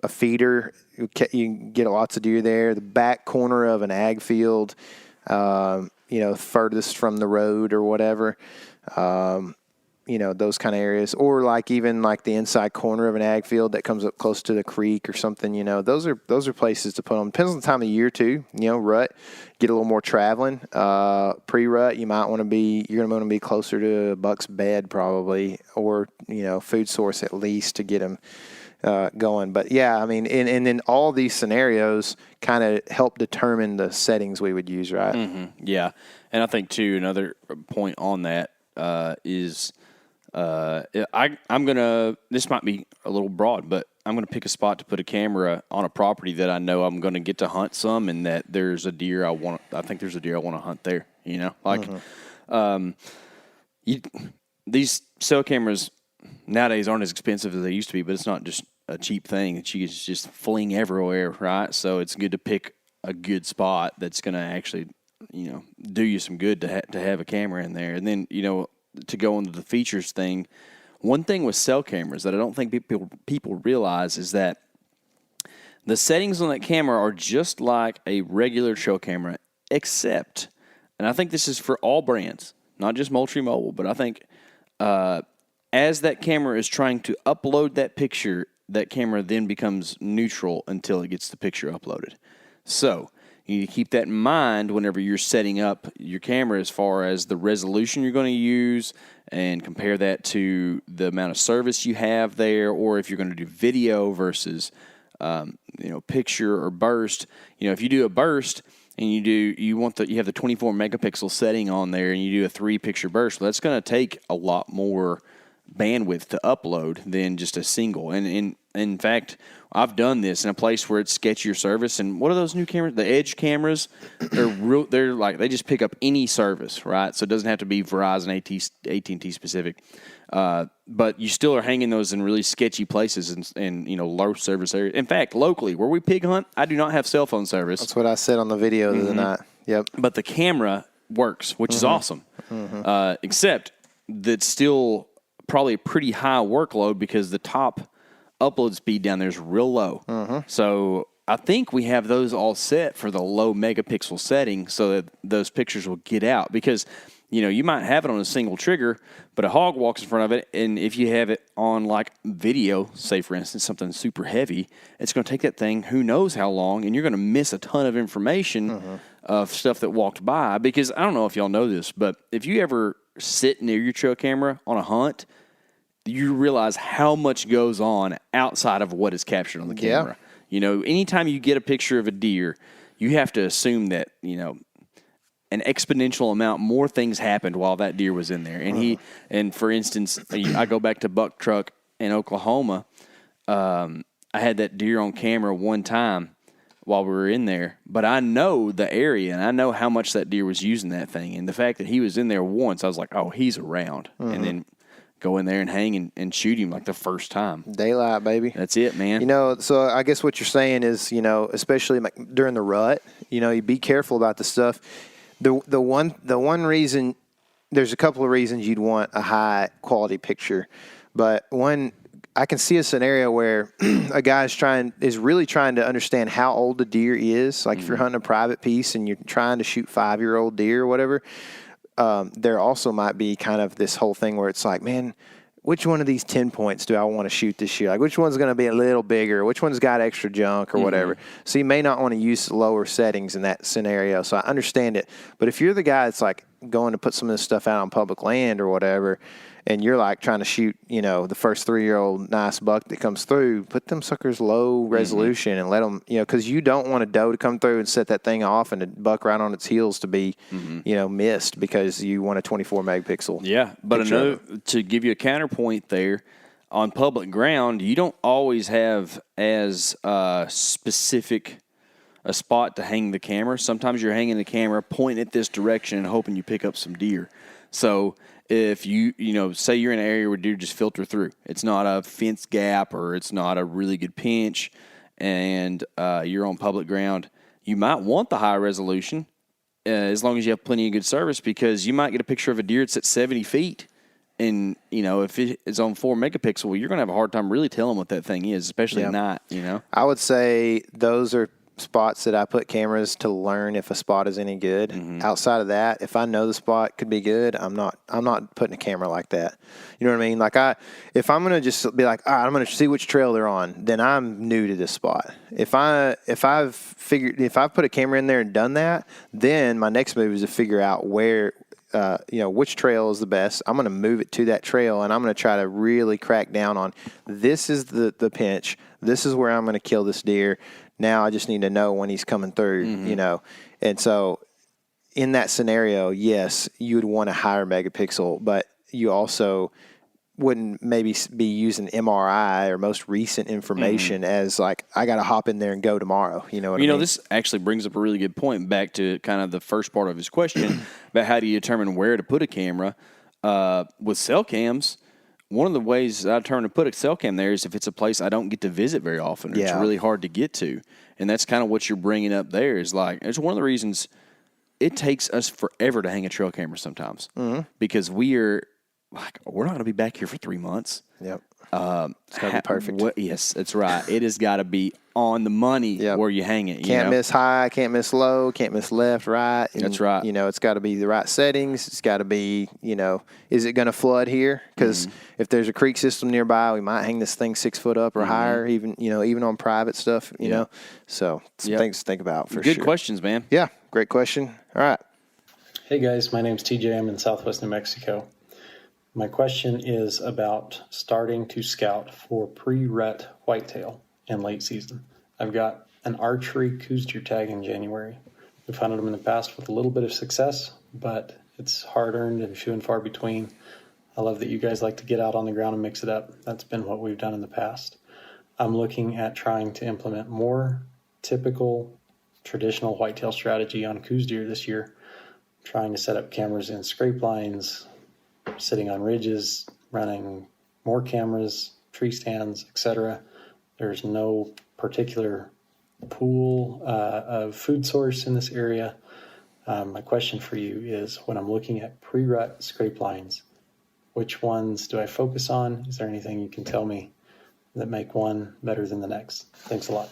A feeder, you can get lots of deer there. The back corner of an ag field, furthest from the road or whatever, those kind of areas. Or like even like the inside corner of an ag field that comes up close to the creek or something, those are places to put them. Depends on the time of year too, rut, get a little more traveling. Pre-rut, you're going to want to be closer to a buck's bed probably, or, food source at least to get them going. But yeah, I mean, and then all these scenarios kind of help determine the settings we would use, right? Yeah. And I think too, another point on that is this might be a little broad, but I'm going to pick a spot to put a camera on a property that I know I'm going to get to hunt some, and that there's a deer I think there's a deer I want to hunt there, these cell cameras nowadays aren't as expensive as they used to be, but it's not just a cheap thing that you can just fling everywhere, right? So it's good to pick a good spot that's going to actually, do you some good to have a camera in there. And then, to go into the features thing, one thing with cell cameras that I don't think people realize is that the settings on that camera are just like a regular trail camera, except, and I think this is for all brands, not just Moultrie Mobile, but I think as that camera is trying to upload that picture, that camera then becomes neutral until it gets the picture uploaded. So you need to keep that in mind whenever you're setting up your camera as far as the resolution you're going to use, and compare that to the amount of service you have there, or if you're going to do video versus picture or burst. If you do a burst and you have the 24 megapixel setting on there, and you do a 3-picture burst, well, that's going to take a lot more bandwidth to upload than just a single. And in fact, I've done this in a place where it's sketchier service. And what are those new cameras? The Edge cameras, they just pick up any service, right? So it doesn't have to be Verizon, AT&T specific. But you still are hanging those in really sketchy places and low service areas. In fact, locally where we pig hunt, I do not have cell phone service. That's what I said on the video the other night. Yep. But the camera works, which is awesome. Except that's still probably a pretty high workload because the top upload speed down there is real low. So I think we have those all set for the low megapixel setting so that those pictures will get out. Because, you might have it on a single trigger, but a hog walks in front of it, and if you have it on like video, say for instance, something super heavy, it's going to take that thing who knows how long, and you're going to miss a ton of information of stuff that walked by. Because I don't know if y'all know this, but if you ever sit near your trail camera on a hunt, you realize how much goes on outside of what is captured on the camera. Anytime you get a picture of a deer, you have to assume that, an exponential amount more things happened while that deer was in there. And for instance, I go back to buck truck in Oklahoma. I had that deer on camera one time while we were in there, but I know the area and I know how much that deer was using that thing. And the fact that he was in there once, I was like, oh, he's around. And then go in there and hang and shoot him like the first time. Daylight, baby. That's it, man. So I guess what you're saying is, especially like during the rut, you be careful about the stuff. The one reason, there's a couple of reasons you'd want a high quality picture, but one, I can see a scenario where a guy is really trying to understand how old the deer is. Like if you're hunting a private piece and you're trying to shoot 5-year-old deer or whatever, there also might be kind of this whole thing where it's like, man, which one of these 10 points do I want to shoot this year? Like which one's going to be a little bigger? Which one's got extra junk or whatever? So you may not want to use lower settings in that scenario. So I understand it. But if you're the guy that's like going to put some of this stuff out on public land or whatever, and you're like trying to shoot, the first 3-year-old nice buck that comes through, put them suckers low resolution and let them, because you don't want a doe to come through and set that thing off and a buck right on its heels to be, missed because you want a 24 megapixel. Yeah, but to give you a counterpoint there, on public ground, you don't always have as specific a spot to hang the camera. Sometimes you're hanging the camera, pointing at this direction and hoping you pick up some deer. So if you say you're in an area where deer just filter through, it's not a fence gap or it's not a really good pinch, and you're on public ground, you might want the high resolution as long as you have plenty of good service, because you might get a picture of a deer that's at 70 feet. And, if it's on 4 megapixel, you're going to have a hard time really telling what that thing is, especially at night, I would say those are spots that I put cameras to learn if a spot is any good. Outside of that, if I know the spot could be good, I'm not putting a camera like that. You know what I mean? Like if I'm gonna just be like, all right, I'm gonna see which trail they're on, then I'm new to this spot. If I've put a camera in there and done that, then my next move is to figure out where which trail is the best. I'm going to move it to that trail, and I'm going to try to really crack down on this is the pinch. This is where I'm going to kill this deer. Now I just need to know when he's coming through, And so in that scenario, yes, you would want a higher megapixel, but you also wouldn't maybe be using MRI or most recent information as like, I got to hop in there and go tomorrow. You know what I mean? This actually brings up a really good point back to kind of the first part of his question about how do you determine where to put a camera. With cell cams, one of the ways I turn to put a cell cam there is if it's a place I don't get to visit very often, or it's really hard to get to. And that's kind of what you're bringing up there is like, it's one of the reasons it takes us forever to hang a trail camera sometimes because we're not going to be back here for 3 months. Yep. It's got to be perfect. Yes, that's right. It has got to be on the money where you hang it. Can't miss high, can't miss low, can't miss left, right. And, that's right. It's got to be the right settings. It's got to be, is it going to flood here? Because if there's a creek system nearby, we might hang this thing 6 foot up or higher, even on private stuff, you know. So some things to think about for sure. Good questions, man. Yeah, great question. All right. Hey, guys. My name's TJ. I'm in Southwest New Mexico. My question is about starting to scout for pre-rut whitetail in late season. I've got an archery coos deer tag in January. We've hunted them in the past with a little bit of success, but it's hard-earned and few and far between. I love that you guys like to get out on the ground and mix it up. That's been what we've done in the past. I'm looking at trying to implement more typical traditional whitetail strategy on coos deer this year, trying to set up cameras in scrape lines, sitting on ridges, running more cameras, tree stands, etc. There's no particular pool of food source in this area. My question for you is, when I'm looking at pre-rut scrape lines, which ones do I focus on? Is there anything you can tell me that make one better than the next? Thanks a lot.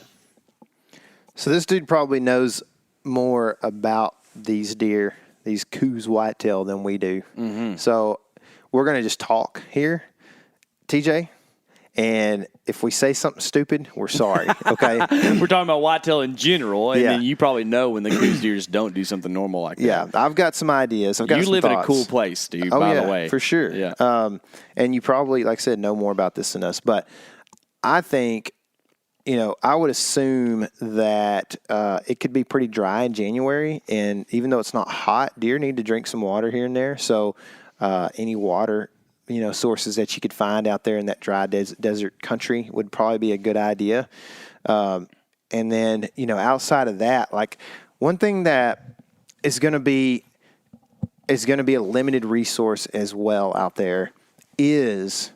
So this dude probably knows more about these deer, these coos whitetail, than we do. So we're going to just talk here, TJ. And if we say something stupid, we're sorry, okay? We're talking about whitetail in general, and then you probably know when the coos deer just don't do something normal like that. Yeah, I've got some ideas. I've got you some live thoughts. in a cool place, dude, by the way. For sure. Yeah. And you probably, like I said, know more about this than us. But I think I would assume that it could be pretty dry in January, and even though it's not hot, deer need to drink some water here and there. So any water, sources that you could find out there in that dry desert country would probably be a good idea. And then, outside of that, like one thing that is going to be a limited resource as well out there is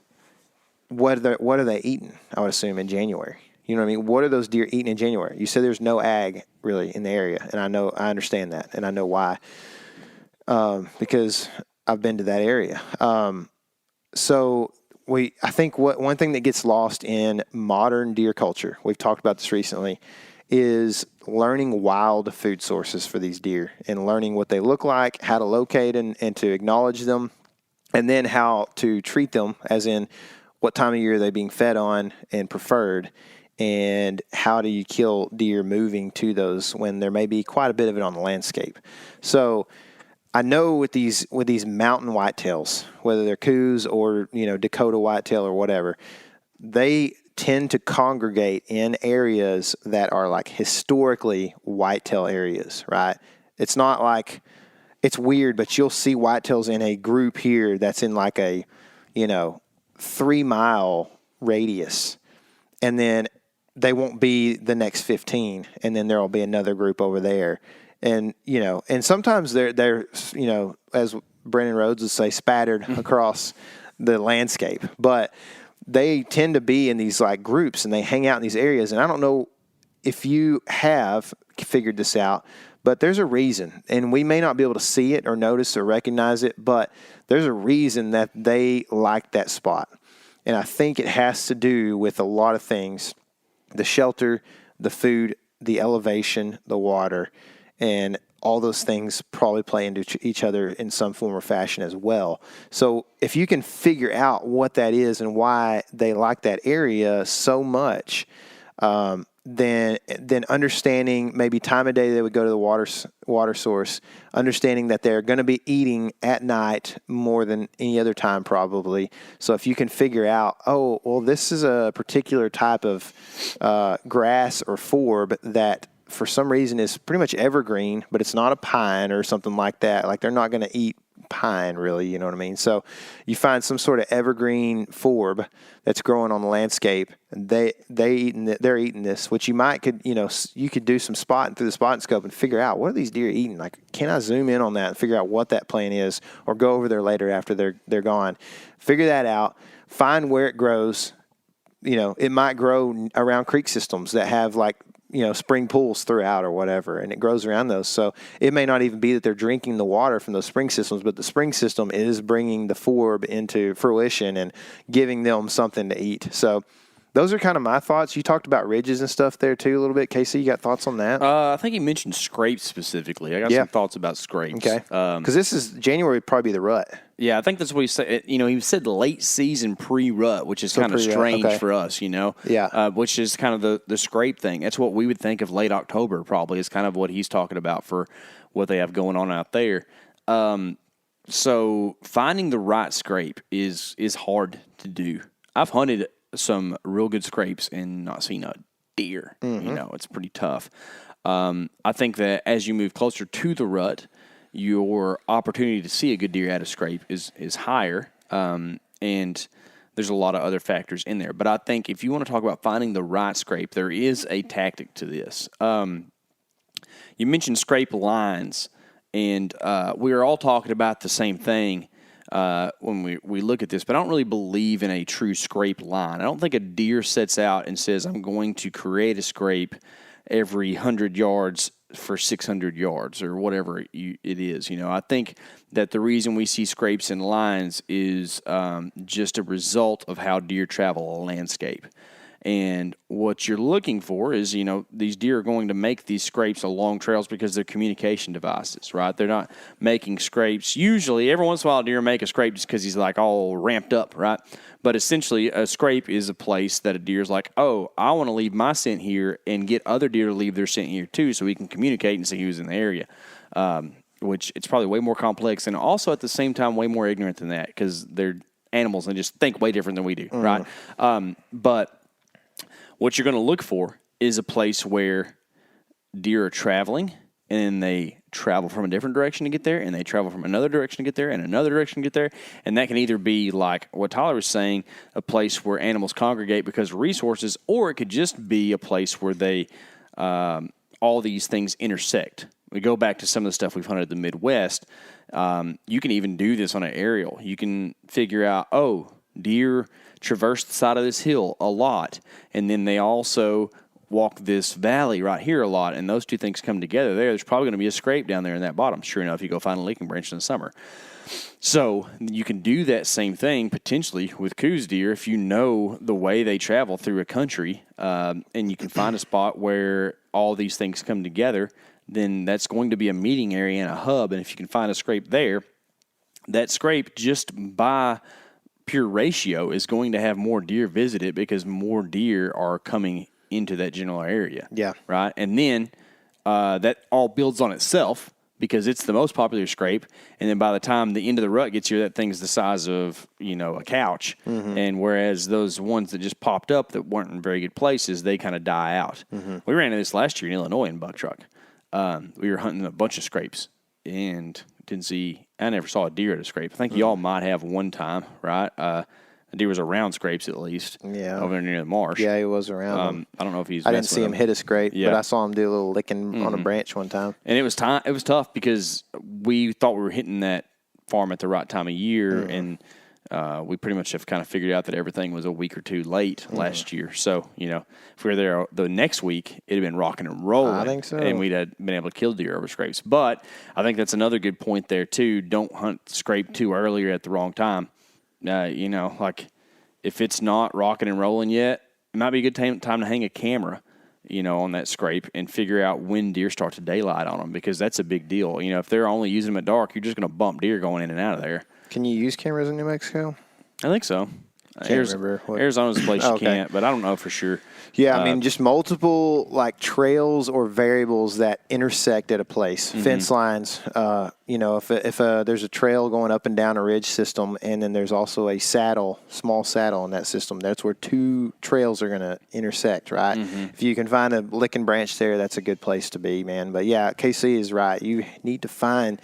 what are they eating, I would assume, in January. You know what I mean? What are those deer eating in January? You said there's no ag really in the area, and I understand that, and I know why, because I've been to that area. So I think one thing that gets lost in modern deer culture, we've talked about this recently, is learning wild food sources for these deer and learning what they look like, how to locate and to acknowledge them, and then how to treat them, as in what time of year are they being fed on and preferred, and how do you kill deer moving to those when there may be quite a bit of it on the landscape. So I know with these mountain whitetails, whether they're coos or Dakota whitetail or whatever, they tend to congregate in areas that are like historically whitetail areas, right? It's not like, it's weird, but you'll see whitetails in a group here that's in like a 3-mile radius, and then they won't be the next 15, and then there'll be another group over there. And, and sometimes they're as Brennan Rhodes would say, spattered across the landscape, but they tend to be in these like groups, and they hang out in these areas. And I don't know if you have figured this out, but there's a reason, and we may not be able to see it or notice or recognize it, but there's a reason that they like that spot. And I think it has to do with a lot of things: the shelter, the food, the elevation, the water, and all those things probably play into each other in some form or fashion as well. So if you can figure out what that is and why they like that area so much, then understanding maybe time of day they would go to the water source, understanding that they're going to be eating at night more than any other time probably. So if you can figure out, oh, well, this is a particular type of grass or forb that for some reason is pretty much evergreen, but it's not a pine or something like that. Like they're not going to eat pine really, you know what I mean? So you find some sort of evergreen forb that's growing on the landscape, and they're eating this, which you could do some spotting through the spotting scope and figure out, what are these deer eating? Like, can I zoom in on that and figure out what that plant is, or go over there later after they're gone, figure that out, find where it grows. It might grow around creek systems that have like, spring pools throughout or whatever, and it grows around those. So it may not even be that they're drinking the water from those spring systems, but the spring system is bringing the forb into fruition and giving them something to eat. So those are kind of my thoughts. You talked about ridges and stuff there too a little bit. Casey, you got thoughts on that? I think he mentioned scrapes specifically. I got some thoughts about scrapes. Okay. Because this is January would probably be the rut. Yeah, I think that's what he said. He said late season pre-rut, which is kind of strange for us, Yeah. which is kind of the scrape thing. That's what we would think of late October probably is kind of what he's talking about for what they have going on out there. So finding the right scrape is hard to do. I've hunted some real good scrapes and not seen a deer. Mm-hmm. It's pretty tough. I think that as you move closer to the rut, your opportunity to see a good deer at a scrape is higher, and there's a lot of other factors in there. But I think if you want to talk about finding the right scrape, there is a tactic to this. You mentioned scrape lines, and we are all talking about the same thing when we look at this, but I don't really believe in a true scrape line. I don't think a deer sets out and says, I'm going to create a scrape every 100 yards for 600 yards or whatever it is. I think that the reason we see scrapes in lines is just a result of how deer travel a landscape. And what you're looking for is, these deer are going to make these scrapes along trails because they're communication devices, right? They're not making scrapes. Usually, every once in a while, a deer make a scrape just because he's like all ramped up, right? But essentially, a scrape is a place that a deer's like, oh, I want to leave my scent here and get other deer to leave their scent here too, so we can communicate and see who's in the area. Which it's probably way more complex and also at the same time way more ignorant than that because they're animals and just think way different than we do, right? But What you're going to look for is a place where deer are traveling, and then they travel from a different direction to get there, and they travel from another direction to get there, and another direction to get there. And that can either be like what Tyler was saying, a place where animals congregate because of resources, or it could just be a place where they all these things intersect. We go back to some of the stuff we've hunted in the Midwest. You can even do this on an aerial. You can figure out, deer traverse the side of this hill a lot, and then they also walk this valley right here a lot, and those two things come together there's probably going to be a scrape down there in that bottom. Sure enough, you go find a licking branch in the summer. So you can do that same thing potentially with coos deer if you know the way they travel through a country, and you can find a spot where all these things come together. Then that's going to be a meeting area and a hub, and if you can find a scrape there, that scrape just by pure ratio is going to have more deer visit it because more deer are coming into that general area. Yeah. Right? And then that all builds on itself because it's the most popular scrape. And then by the time the end of the rut gets here, that thing's the size of, a couch. Mm-hmm. And whereas those ones that just popped up that weren't in very good places, they kind of die out. Mm-hmm. We ran into this last year in Illinois in buck truck. We were hunting a bunch of scrapes and I never saw a deer at a scrape. I think y'all might have one time, right? A deer was around scrapes at least. Yeah. Over near the marsh. Yeah, he was around. I don't know if he's. I didn't see him hit a scrape, but I saw him do a little licking on a branch one time. And it was tough because we thought we were hitting that farm at the right time of year, and we pretty much have kind of figured out that everything was a week or two late last year. So if we were there the next week, it'd have been rocking and rolling. I think so. And we'd have been able to kill deer over scrapes. But I think that's another good point there too. Don't hunt scrape too early or at the wrong time. Like if it's not rocking and rolling yet, it might be a good time to hang a camera, on that scrape and figure out when deer start to daylight on them because that's a big deal. If they're only using them at dark, you're just going to bump deer going in and out of there. Can you use cameras in New Mexico? I think so. Arizona's a place you can't, but I don't know for sure. Yeah, I mean, just multiple trails or variables that intersect at a place. Mm-hmm. Fence lines. If there's a trail going up and down a ridge system, and then there's also a small saddle in that system. That's where two trails are going to intersect, right? Mm-hmm. If you can find a licking branch there, that's a good place to be, man. But yeah, KC is right. You need to find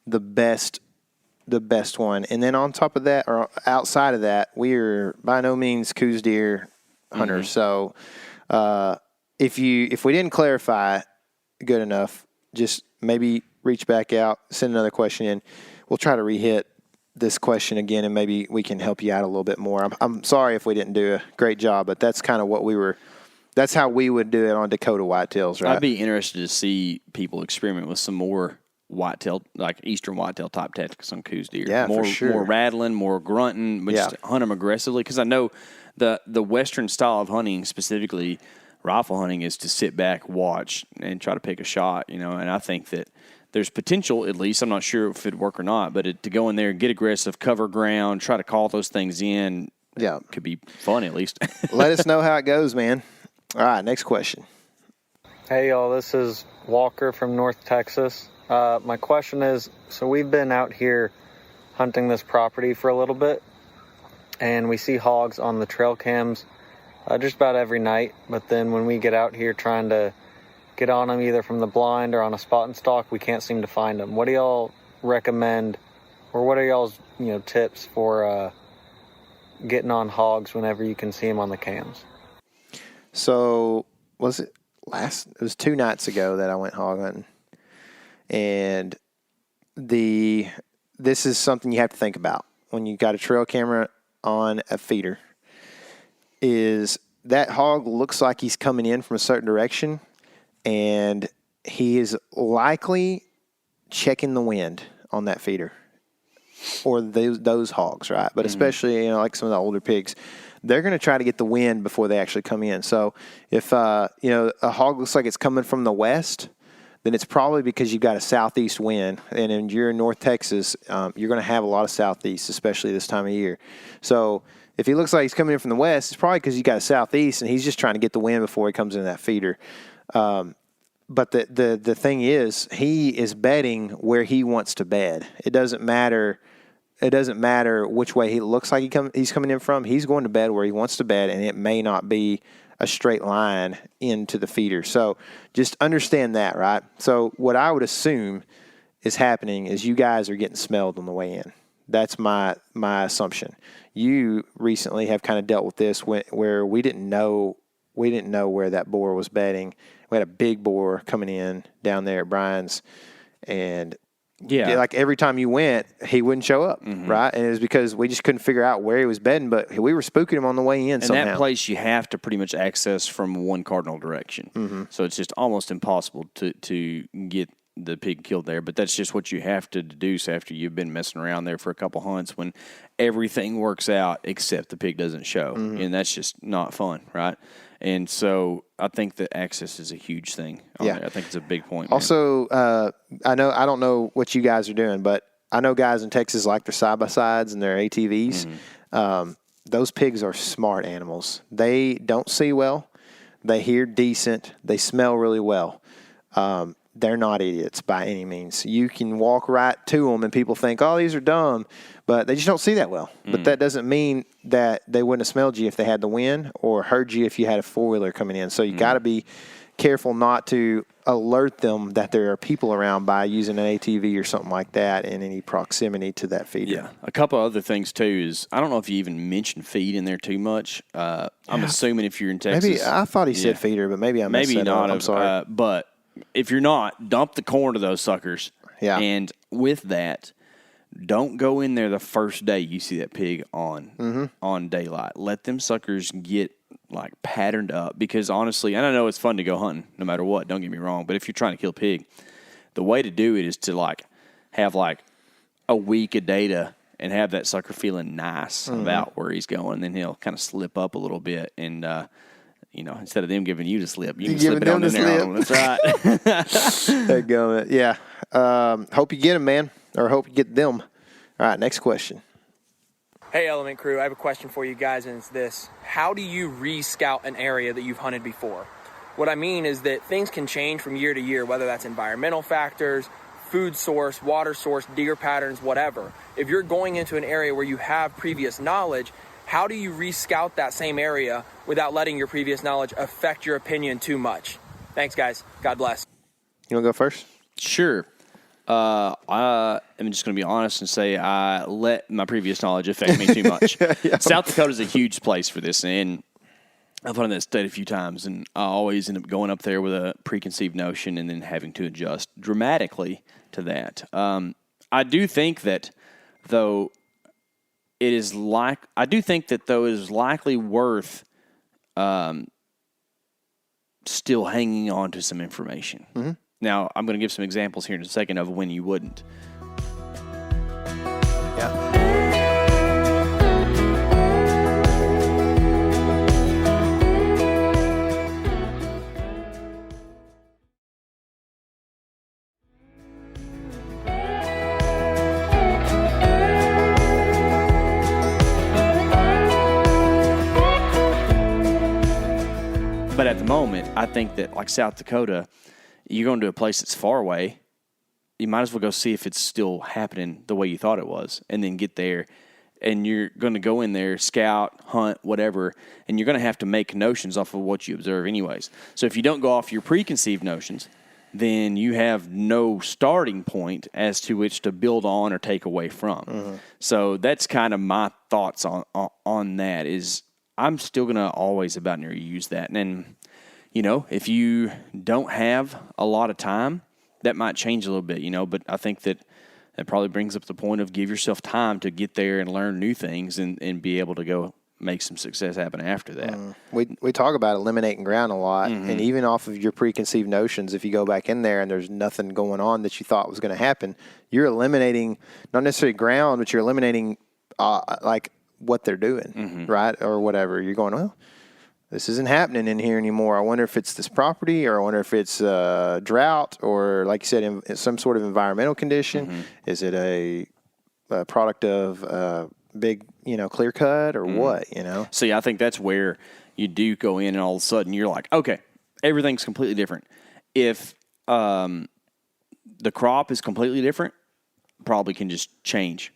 the best one. And then on top of that, or outside of that, we are by no means coos deer hunters. Mm-hmm. So if we didn't clarify good enough, just maybe reach back out, send another question in. We'll try to re-hit this question again, and maybe we can help you out a little bit more. I'm sorry if we didn't do a great job, but that's kind of that's how we would do it on Dakota whitetails, right? I'd be interested to see people experiment with some more whitetail, like eastern whitetail type tactics on coos deer. Yeah, more, for sure. More rattling, more grunting, but just hunt them aggressively. Because I know the Western style of hunting, specifically rifle hunting, is to sit back, watch, and try to pick a shot. And I think that there's potential, at least. I'm not sure if it'd work or not, but to go in there and get aggressive, cover ground, try to call those things in, could be fun at least. Let us know how it goes, man. All right, next question. Hey, y'all. This is Walker from North Texas. My question is, so we've been out here hunting this property for a little bit, and we see hogs on the trail cams just about every night. But then when we get out here trying to get on them either from the blind or on a spot and stalk, we can't seem to find them. What do y'all recommend, or what are y'all's tips for getting on hogs whenever you can see them on the cams? So it was 2 nights ago that I went hog hunting. And this is something you have to think about when you got a trail camera on a feeder. Is that hog looks like he's coming in from a certain direction, and he is likely checking the wind on that feeder, or those hogs, right? But especially like some of the older pigs, they're going to try to get the wind before they actually come in. So if a hog looks like it's coming from the west, then it's probably because you've got a southeast wind. And if you're in North Texas, you're going to have a lot of southeast, especially this time of year. So if he looks like he's coming in from the west, it's probably because you got a southeast, and he's just trying to get the wind before he comes into that feeder. But the thing is, he is bedding where he wants to bed. It doesn't matter which way he looks like he's coming in from. He's going to bed where he wants to bed, and it may not be a straight line into the feeder. So just understand that, right? So what I would assume is happening is you guys are getting smelled on the way in. That's my assumption. You recently have kind of dealt with this where we didn't know where that boar was bedding. We had a big boar coming in down there at Brian's, and like every time you went, he wouldn't show up, right? And it was because we just couldn't figure out where he was bedding, but we were spooking him on the way in somehow. And that place you have to pretty much access from one cardinal direction. So it's just almost impossible to get the pig killed there, but that's just what you have to deduce after you've been messing around there for a couple hunts when everything works out except the pig doesn't show. And that's just not fun, right? And so I think that access is a huge thing. There. I think it's a big point. Also, I don't know what you guys are doing, but I know guys in Texas like their side-by-sides and their ATVs. Those pigs are smart animals. They don't see well. They hear decent. They smell really well. They're not idiots by any means. You can walk right to them and people think, oh, these are dumb, but they just don't see that well. But that doesn't mean that they wouldn't have smelled you if they had the wind or heard you if you had a four-wheeler coming in. So you got to be careful not to alert them that there are people around by using an ATV or something like that in any proximity to that feeder. Yeah. A couple other things, too, is I don't know if you even mentioned feed in there too much. I'm assuming if you're in Texas. Maybe I thought he said feeder, but maybe I messed that up. I'm sorry. But if you're not, dump the corn to those suckers. Yeah. And with that, don't go in there the first day you see that pig on daylight. Let them suckers get like patterned up, because honestly, and I know it's fun to go hunting no matter what, don't get me wrong, but if you're trying to kill a pig, the way to do it is to like have like a week of data and have that sucker feeling nice about where he's going. Then he'll kind of slip up a little bit, and instead of them giving you the slip, you can slip it on in there on them. That's right. There you go. Yeah. Hope you get them, man, or hope you get them. All right, next question. Hey, Element Crew, I have a question for you guys, and it's this. How do you re-scout an area that you've hunted before? What I mean is that things can change from year to year, whether that's environmental factors, food source, water source, deer patterns, whatever. If you're going into an area where you have previous knowledge, how do you re-scout that same area without letting your previous knowledge affect your opinion too much? Thanks, guys. God bless. You want to go first? Sure. I am just going to be honest and say I let my previous knowledge affect me too much. South Dakota is a huge place for this, and I've hunted that state a few times, and I always end up going up there with a preconceived notion and then having to adjust dramatically to that. I do think that, though, it is likely worth still hanging on to some information. Now, I'm going to give some examples here in a second of when you wouldn't. Yeah. But at the moment, I think that, like South Dakota, you're going to a place that's far away, you might as well go see if it's still happening the way you thought it was, and then get there, and you're going to go in there, scout, hunt, whatever, and you're going to have to make notions off of what you observe anyways. So if you don't go off your preconceived notions, then you have no starting point as to which to build on or take away from. So that's kind of my thoughts on that is I'm still going to always about near use that. And if you don't have a lot of time, that might change a little bit, but I think that probably brings up the point of give yourself time to get there and learn new things and be able to go make some success happen after that. We talk about eliminating ground a lot, and even off of your preconceived notions, if you go back in there and there's nothing going on that you thought was going to happen, you're eliminating not necessarily ground, but you're eliminating like what they're doing, right? Or whatever. You're going, well, this isn't happening in here anymore. I wonder if it's this property, or I wonder if it's drought, or like you said, some sort of environmental condition. Is it a product of big, clear cut, or what, See, I think that's where you do go in and all of a sudden you're like, okay, everything's completely different. If the crop is completely different, probably can just change.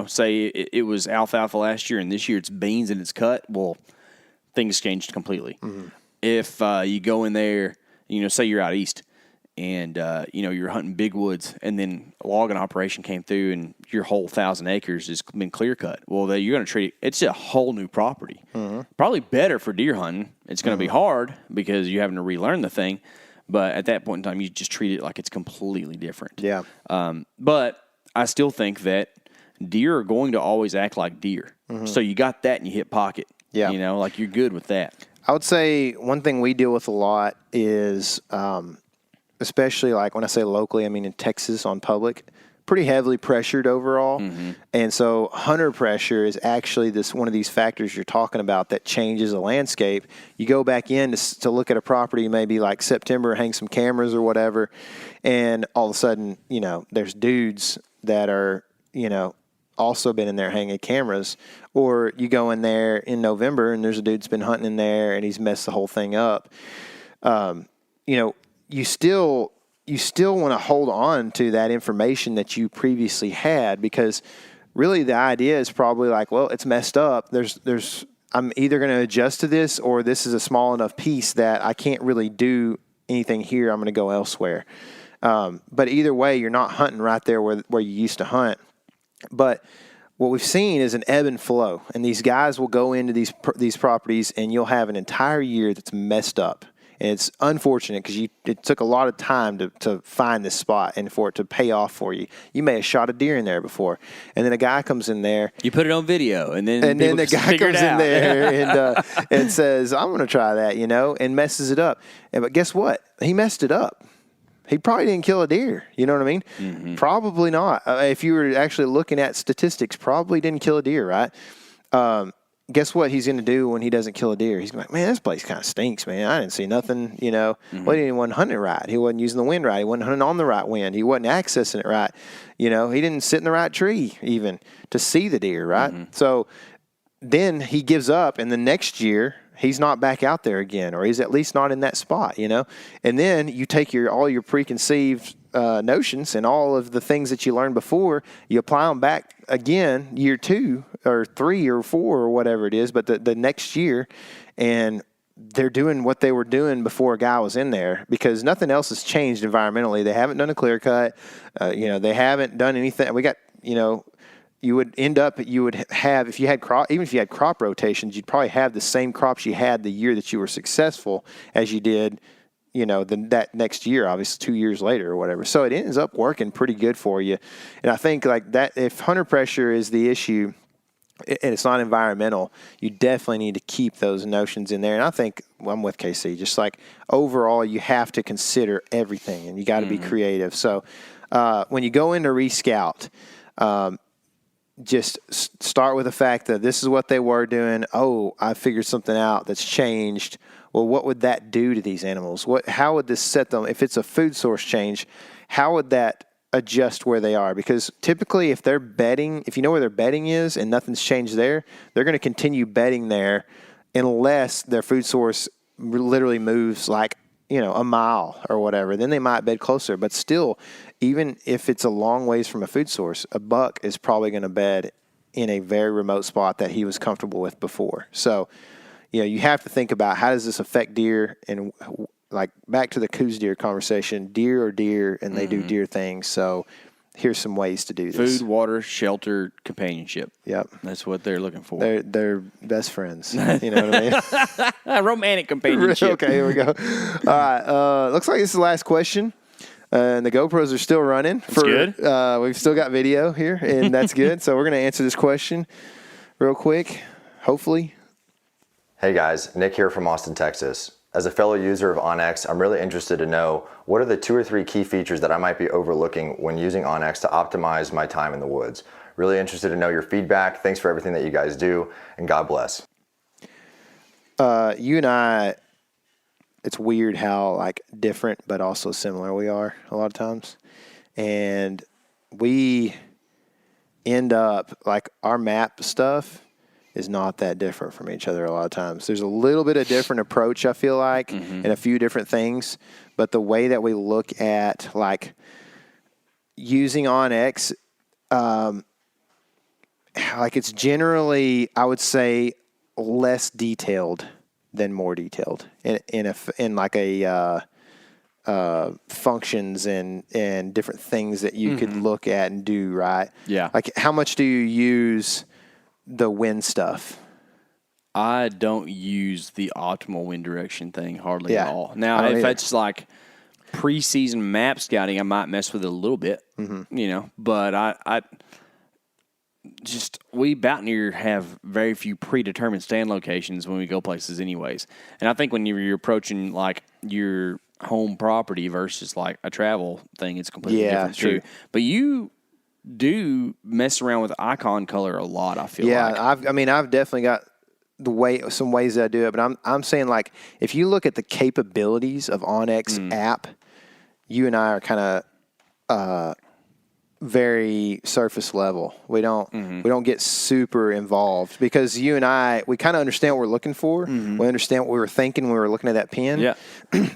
Say it was alfalfa last year and this year it's beans and it's cut. Well, things changed completely. if you go in there, say you're out east and, you're hunting big woods and then a logging operation came through and your whole 1,000 acres has been clear cut. Well, you're going to treat it's a whole new property. Probably better for deer hunting. It's going to be hard because you're having to relearn the thing. But at that point in time, you just treat it like it's completely different. Yeah. But I still think that deer are going to always act like deer. So you got that and you hit pocket. Yeah. Like you're good with that. I would say one thing we deal with a lot is, especially like when I say locally, I mean in Texas on public, pretty heavily pressured overall. And so hunter pressure is actually one of these factors you're talking about that changes the landscape. You go back in to look at a property maybe like September, hang some cameras or whatever, and all of a sudden, there's dudes that are, also been in there hanging cameras. Or you go in there in November and there's a dude's been hunting in there and he's messed the whole thing up. You still want to hold on to that information that you previously had, because really the idea is probably like, well, it's messed up. I'm either going to adjust to this, or this is a small enough piece that I can't really do anything here. I'm going to go elsewhere. But either way, you're not hunting right there where you used to hunt. But what we've seen is an ebb and flow, and these guys will go into these properties and you'll have an entire year that's messed up. And it's unfortunate because it took a lot of time to find this spot and for it to pay off for you. You may have shot a deer in there before, and then a guy comes in there. You put it on video, and then the guy comes in there and says, "I'm going to try that," and messes it up. But guess what? He messed it up. He probably didn't kill a deer. You know what I mean? Probably not. If you were actually looking at statistics, probably didn't kill a deer, right? Guess what he's going to do when he doesn't kill a deer? He's like, man, this place kind of stinks, man. I didn't see nothing, Well, he wasn't hunting it right. He wasn't using the wind right. He wasn't hunting on the right wind. He wasn't accessing it right. He didn't sit in the right tree even to see the deer, right? So then he gives up, and the next year he's not back out there again, or he's at least not in that spot, And then you take all your preconceived notions and all of the things that you learned before, you apply them back again, year 2 or 3 or 4 or whatever it is, but the next year, and they're doing what they were doing before a guy was in there, because nothing else has changed environmentally. They haven't done a clear cut. They haven't done anything. We got, you would have, if you had crop rotations, you'd probably have the same crops you had the year that you were successful as you did, that next year, obviously 2 years later or whatever. So it ends up working pretty good for you. And I think like that, if hunter pressure is the issue and it's not environmental, you definitely need to keep those notions in there. And I think I'm with KC, just like overall, you have to consider everything and you got to be creative. So when you go into rescout, just start with the fact that this is what they were doing. Oh, I figured something out that's changed. Well, what would that do to these animals? How would this set them? If it's a food source change, how would that adjust where they are? Because typically if they're bedding, if you know where their bedding is and nothing's changed there, they're going to continue bedding there unless their food source literally moves like, a mile or whatever. Then they might bed closer. But still, even if it's a long ways from a food source, a buck is probably going to bed in a very remote spot that he was comfortable with before. So, you have to think about how does this affect deer, and like back to the coos deer conversation, deer are deer and they do deer things. So here's some ways to do this. Food, water, shelter, companionship. Yep. That's what they're looking for. They're best friends. You know what I mean? Romantic companionship. Okay, here we go. All right. Looks like this is the last question. And the GoPros are still running. That's good. We've still got video here, and that's good. So we're going to answer this question real quick, hopefully. Hey guys, Nick here from Austin, Texas. As a fellow user of OnX, I'm really interested to know what are the 2 or 3 key features that I might be overlooking when using OnX to optimize my time in the woods. Really interested to know your feedback. Thanks for everything that you guys do, and God bless. You and I, it's weird how like different but also similar we are a lot of times. And we end up like our map stuff is not that different from each other a lot of times. There's a little bit of different approach, I feel like, and a few different things. But the way that we look at like using OnX, like it's generally, I would say, less detailed than more detailed in like a functions and different things that you could look at and do, right? Yeah. Like, how much do you use the wind stuff? I don't use the optimal wind direction thing hardly Yeah. at all. I Now, don't if either. it's like preseason map scouting, I might mess with it a little bit, but I we about near have very few predetermined stand locations when we go places anyways. And I think when you're approaching like your home property versus like a travel thing, it's completely different true. too. But you do mess around with icon color a lot, I feel like. I've definitely got some ways that I do it, but I'm saying, like, if you look at the capabilities of OnX app, you and I are kind of very surface level. We don't get super involved because you and I, we kind of understand what we're looking for. We understand what we were thinking when we were looking at that pin. Yeah.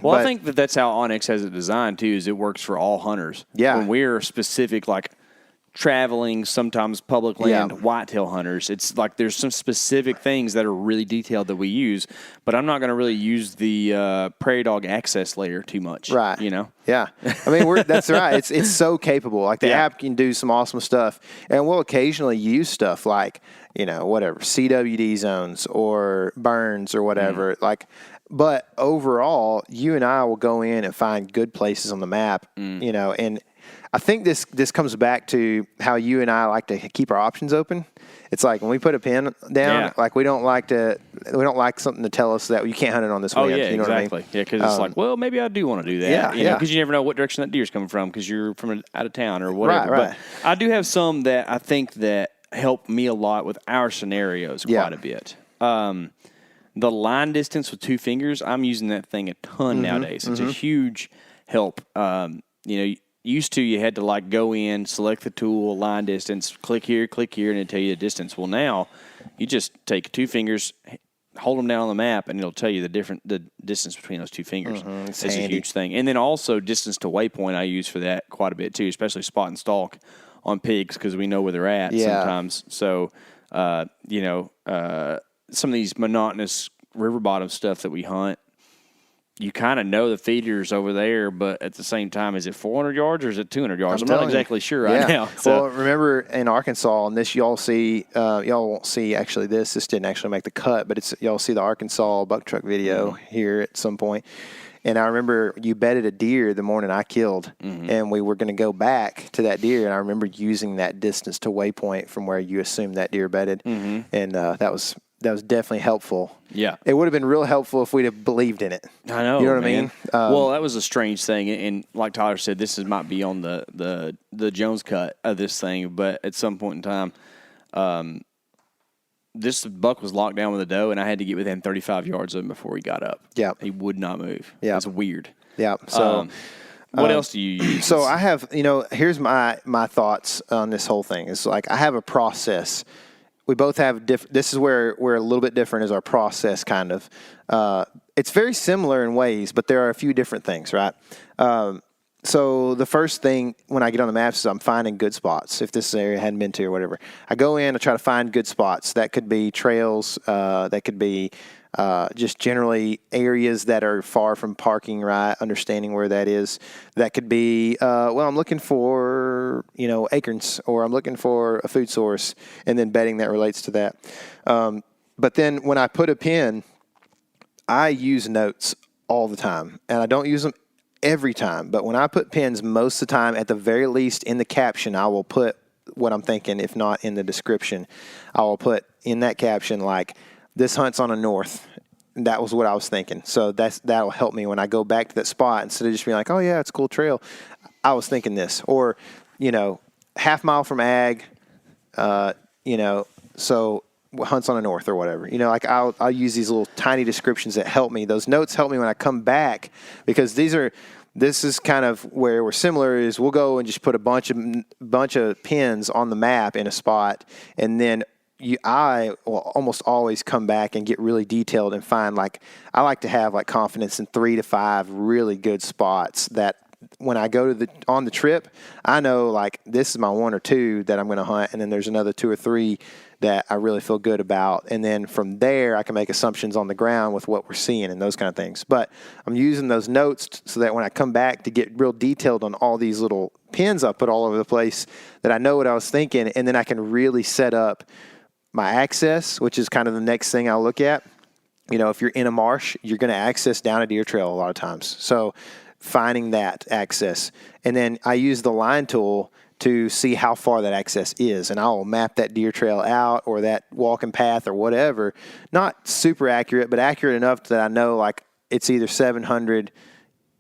Well, I think that's how OnX has it designed too. Is it works for all hunters. Yeah. When we're specific, like traveling, sometimes public land, whitetail hunters, it's like there's some specific things that are really detailed that we use, but I'm not going to really use the prairie dog access layer too much. Right. Yeah. I mean, that's right. It's so capable. Like, the app can do some awesome stuff, and we'll occasionally use stuff like, whatever, CWD zones or burns or whatever. But overall, you and I will go in and find good places on the map, and I think this comes back to how you and I like to keep our options open. It's like when we put a pin down, like we don't like something to tell us that you can't hunt it on this wind. Oh, yeah, you know exactly. what I mean? Yeah, because it's like, well, maybe I do want to do that. Because you never know what direction that deer's coming from because you're from out of town or whatever. Right. But I do have some that I think that help me a lot with our scenarios quite a bit. The line distance with 2 fingers, I'm using that thing a ton nowadays. It's a huge help. Used to, you had to like go in, select the tool, line distance, click here, and it'll tell you the distance. Well, now you just take 2 fingers, hold them down on the map, and it'll tell you the distance between those 2 fingers. It's a huge thing. And then also distance to waypoint, I use for that quite a bit too, especially spot and stalk on pigs because we know where they're at sometimes. So, some of these monotonous river bottom stuff that we hunt, you kind of know the feeders over there, but at the same time, is it 400 yards or is it 200 yards? I'm not exactly sure right now. So. Well, remember in Arkansas, and this y'all see, y'all won't see actually this didn't actually make the cut, but y'all see the Arkansas buck truck video here at some point. And I remember you bedded a deer the morning I killed, and we were going to go back to that deer, and I remember using that distance to waypoint from where you assumed that deer bedded, and that was definitely helpful. Yeah. It would have been real helpful if we'd have believed in it. I know. You know what man. I mean? Well, that was a strange thing. And like Tyler said, might be on the Jones cut of this thing. But at some point in time, this buck was locked down with a doe, and I had to get within 35 yards of him before he got up. Yeah. He would not move. Yeah. It's weird. Yeah. So what else do you use? So I have, here's my thoughts on this whole thing. It's like I have a process. We both have this is where we're a little bit different, is our process kind of. It's very similar in ways, but there are a few different things, right? So the first thing when I get on the maps is I'm finding good spots. If this area I hadn't been to or whatever, I go in, I try to find good spots. That could be trails. That could be just generally areas that are far from parking, right? Understanding where that is. That could be, I'm looking for, acorns, or I'm looking for a food source, and then bedding that relates to that. But then when I put a pin, I use notes all the time, and I don't use them every time. But when I put pins, most of the time, at the very least in the caption, I will put what I'm thinking. If not in the description, I will put in that caption, like, this hunt's on a north. That was what I was thinking. So that'll help me when I go back to that spot, instead of just being like, oh yeah, it's a cool trail. I was thinking this, or, half mile from ag, so hunts on the north or whatever. I'll use these little tiny descriptions that help me. Those notes help me when I come back, because this is kind of where we're similar. Is we'll go and just put a bunch of pins on the map in a spot, and then I will almost always come back and get really detailed and find, I like to have confidence in 3 to 5 really good spots that when I go on the trip, I know like this is my 1 or 2 that I'm going to hunt, and then there's another 2 or 3 that I really feel good about. And then from there, I can make assumptions on the ground with what we're seeing and those kind of things. But I'm using those notes so that when I come back to get real detailed on all these little pins I put all over the place, that I know what I was thinking, and then I can really set up my access, which is kind of the next thing I'll look at. You know, if you're in a marsh, you're going to access down a deer trail a lot of times. So finding that access. And then I use the line tool to see how far that access is. And I'll map that deer trail out or that walking path or whatever. Not super accurate, but accurate enough that I know like it's either 700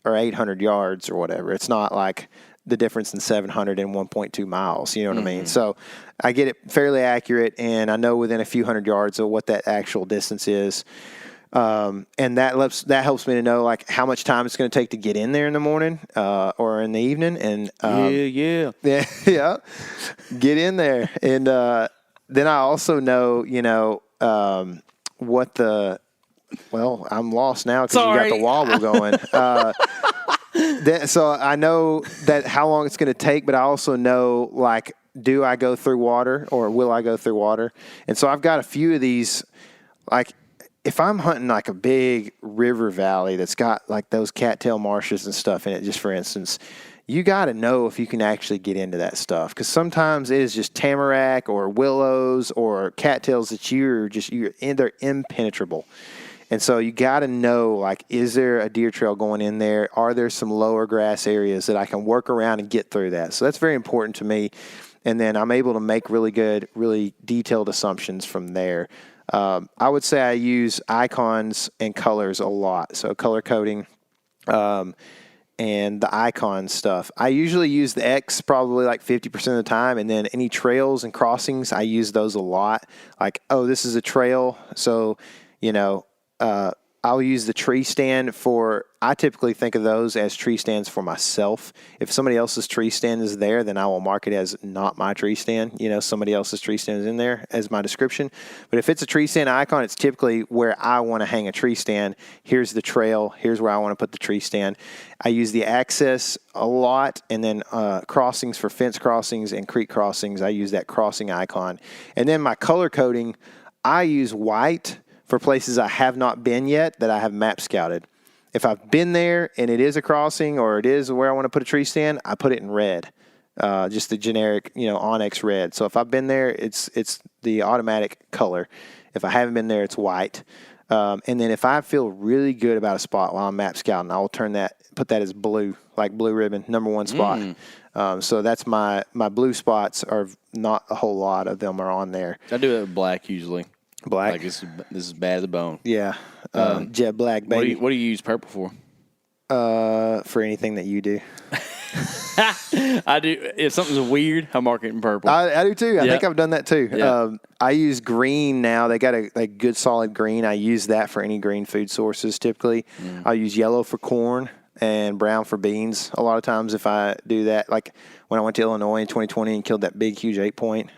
or 800 yards or whatever. It's not like the difference in 700 and 1.2 miles. You know what I mean? So I get it fairly accurate, and I know within a few hundred yards of what that actual distance is. And that helps me to know like how much time it's going to take to get in there in the morning or in the evening. And yeah, get in there. And then I also know, you know, what the well, I'm lost now because you got the wobble going. So I know that how long it's going to take, but I also know like, do I go through water or will I go through water? And so I've got a few of these, like. If I'm hunting like a big river valley that's got like those cattail marshes and stuff in it, just for instance, you got to know if you can actually get into that stuff. Because sometimes it is just tamarack or willows or cattails that they're impenetrable. And so you got to know, like, is there a deer trail going in there? Are there some lower grass areas that I can work around and get through that? So that's very important to me. And then I'm able to make really good, really detailed assumptions from there. I would say I use icons and colors a lot. So color coding and the icon stuff. I usually use the X probably like 50% of the time. And then any trails and crossings, I use those a lot. Like, oh, this is a trail. So, you know, I'll use the tree stand I typically think of those as tree stands for myself. If somebody else's tree stand is there, then I will mark it as not my tree stand. You know, somebody else's tree stand is in there as my description. But if it's a tree stand icon, it's typically where I want to hang a tree stand. Here's the trail. Here's where I want to put the tree stand. I use the access a lot, and then crossings for fence crossings and creek crossings. I use that crossing icon. And then my color coding, I use white for places I have not been yet that I have map scouted. If I've been there and it is a crossing or it is where I want to put a tree stand, I put it in red, just the generic, you know, OnX red. So if I've been there, it's the automatic color. If I haven't been there, it's white. And then if I feel really good about a spot while I'm map scouting, I'll put that as blue, like blue ribbon, number 1 spot. So that's my blue spots are not a whole lot of them are on there. I do it with black usually. Black. Like this is bad as a bone. Yeah. Jet black, baby. What do you use purple for? For anything that you do. I do. If something's weird, I mark it in purple. I do too. I think I've done that too. Yeah. I use green now. They got a good solid green. I use that for any green food sources typically. I use yellow for corn and brown for beans a lot of times if I do that. Like when I went to Illinois in 2020 and killed that big, huge 8-point,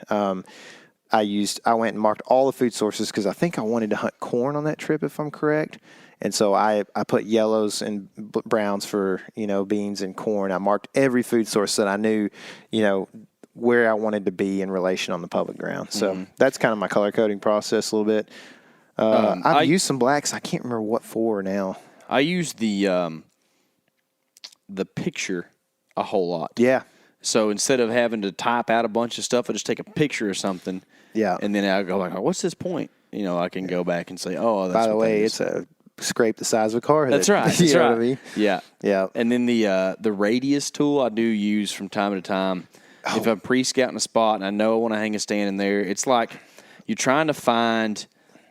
I went and marked all the food sources because I think I wanted to hunt corn on that trip, if I'm correct. And so I put yellows and browns for, you know, beans and corn. I marked every food source that I knew, you know, where I wanted to be in relation on the public ground. So that's kind of my color coding process a little bit. I've used some blacks. I can't remember what for now. I use the picture a whole lot. Yeah. So instead of having to type out a bunch of stuff, I just take a picture of something. Yeah. And then I go like, oh, what's this point? You know, I can go back and say, oh, that's by the way, it's a scrape the size of a car hood. That's right. That's you know right. what I mean? Yeah. Yeah. And then the radius tool I do use from time to time. Oh. If I'm pre-scouting a spot and I know I want to hang a stand in there, it's like you're trying to find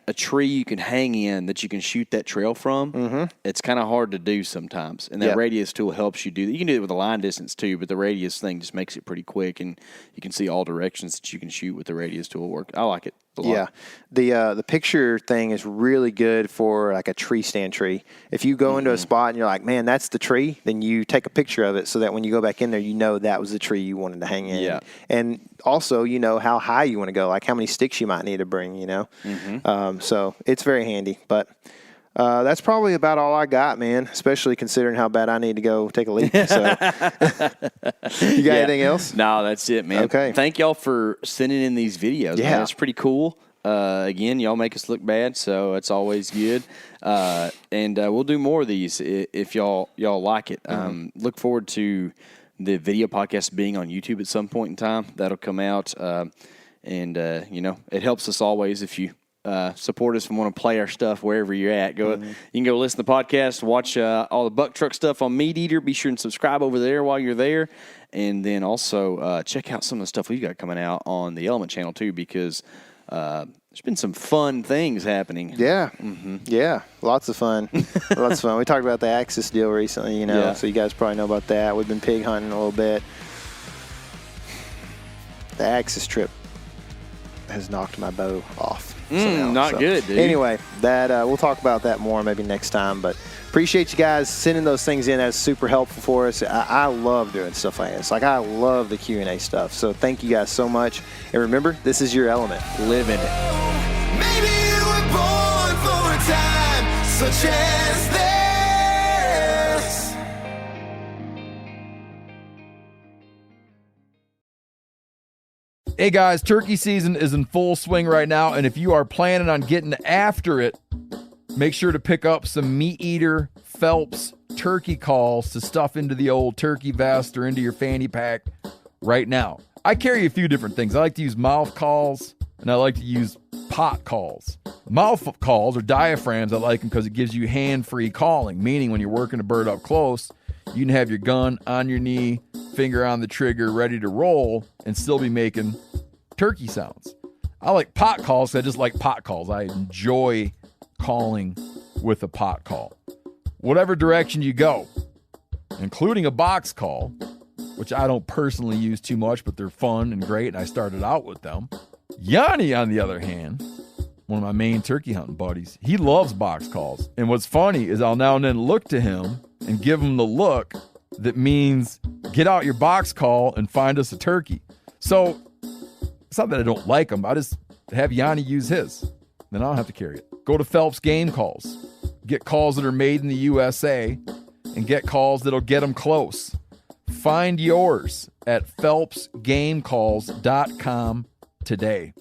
a tree you can hang in that you can shoot that trail from. It's kind of hard to do sometimes. And that radius tool helps you do that. You can do it with a line distance too, but the radius thing just makes it pretty quick, and you can see all directions that you can shoot with the radius tool work. I like it a lot. Yeah. The picture thing is really good for like a tree stand tree. If you go into a spot and you're like, man, that's the tree, then you take a picture of it so that when you go back in there, you know that was the tree you wanted to hang in. Yeah. And also, you know how high you want to go, like how many sticks you might need to bring, you know. So it's very handy. But That's probably about all I got, man, especially considering how bad I need to go take a leak. So, you got anything else? No, that's it, man. Okay. Thank y'all for sending in these videos. Yeah. Man. It's pretty cool. Again, y'all make us look bad, so it's always good. And we'll do more of these if y'all like it. Look forward to the video podcast being on YouTube at some point in time. That'll come out. And it helps us always if you support us and want to play our stuff wherever you're at. You can go listen to the podcast, watch all the Buck Truck stuff on Meat Eater. Be sure and subscribe over there while you're there. And then also check out some of the stuff we've got coming out on the Element channel too, because there's been some fun things happening. Yeah. Yeah. Lots of fun. Lots of fun. We talked about the Axis deal recently, so you guys probably know about that. We've been pig hunting a little bit. The Axis trip has knocked my bow off. Not good, dude. Anyway, that we'll talk about that more maybe next time. But appreciate you guys sending those things in. That's super helpful for us. I love doing stuff like this. I love the Q&A stuff. So thank you guys so much. And remember, this is your element. Live in it. Maybe you were born for a time such as this. Hey guys, turkey season is in full swing right now, and if you are planning on getting after it, make sure to pick up some Meat Eater Phelps turkey calls to stuff into the old turkey vest or into your fanny pack right now. I carry a few different things. I like to use mouth calls, and I like to use pot calls. Mouth calls or diaphragms, I like them because it gives you hand-free calling, meaning when you're working a bird up close, you can have your gun on your knee, finger on the trigger, ready to roll, and still be making turkey sounds. I like pot calls. I just like pot calls. I enjoy calling with a pot call. Whatever direction you go, including a box call, which I don't personally use too much, but they're fun and great, and I started out with them. Yanni, on the other hand, one of my main turkey hunting buddies, he loves box calls. And what's funny is I'll now and then look to him and give him the look that means get out your box call and find us a turkey. So it's not that I don't like them. I just have Yanni use his. Then I don't have to carry it. Go to Phelps Game Calls. Get calls that are made in the USA and get calls that'll get them close. Find yours at phelpsgamecalls.com today.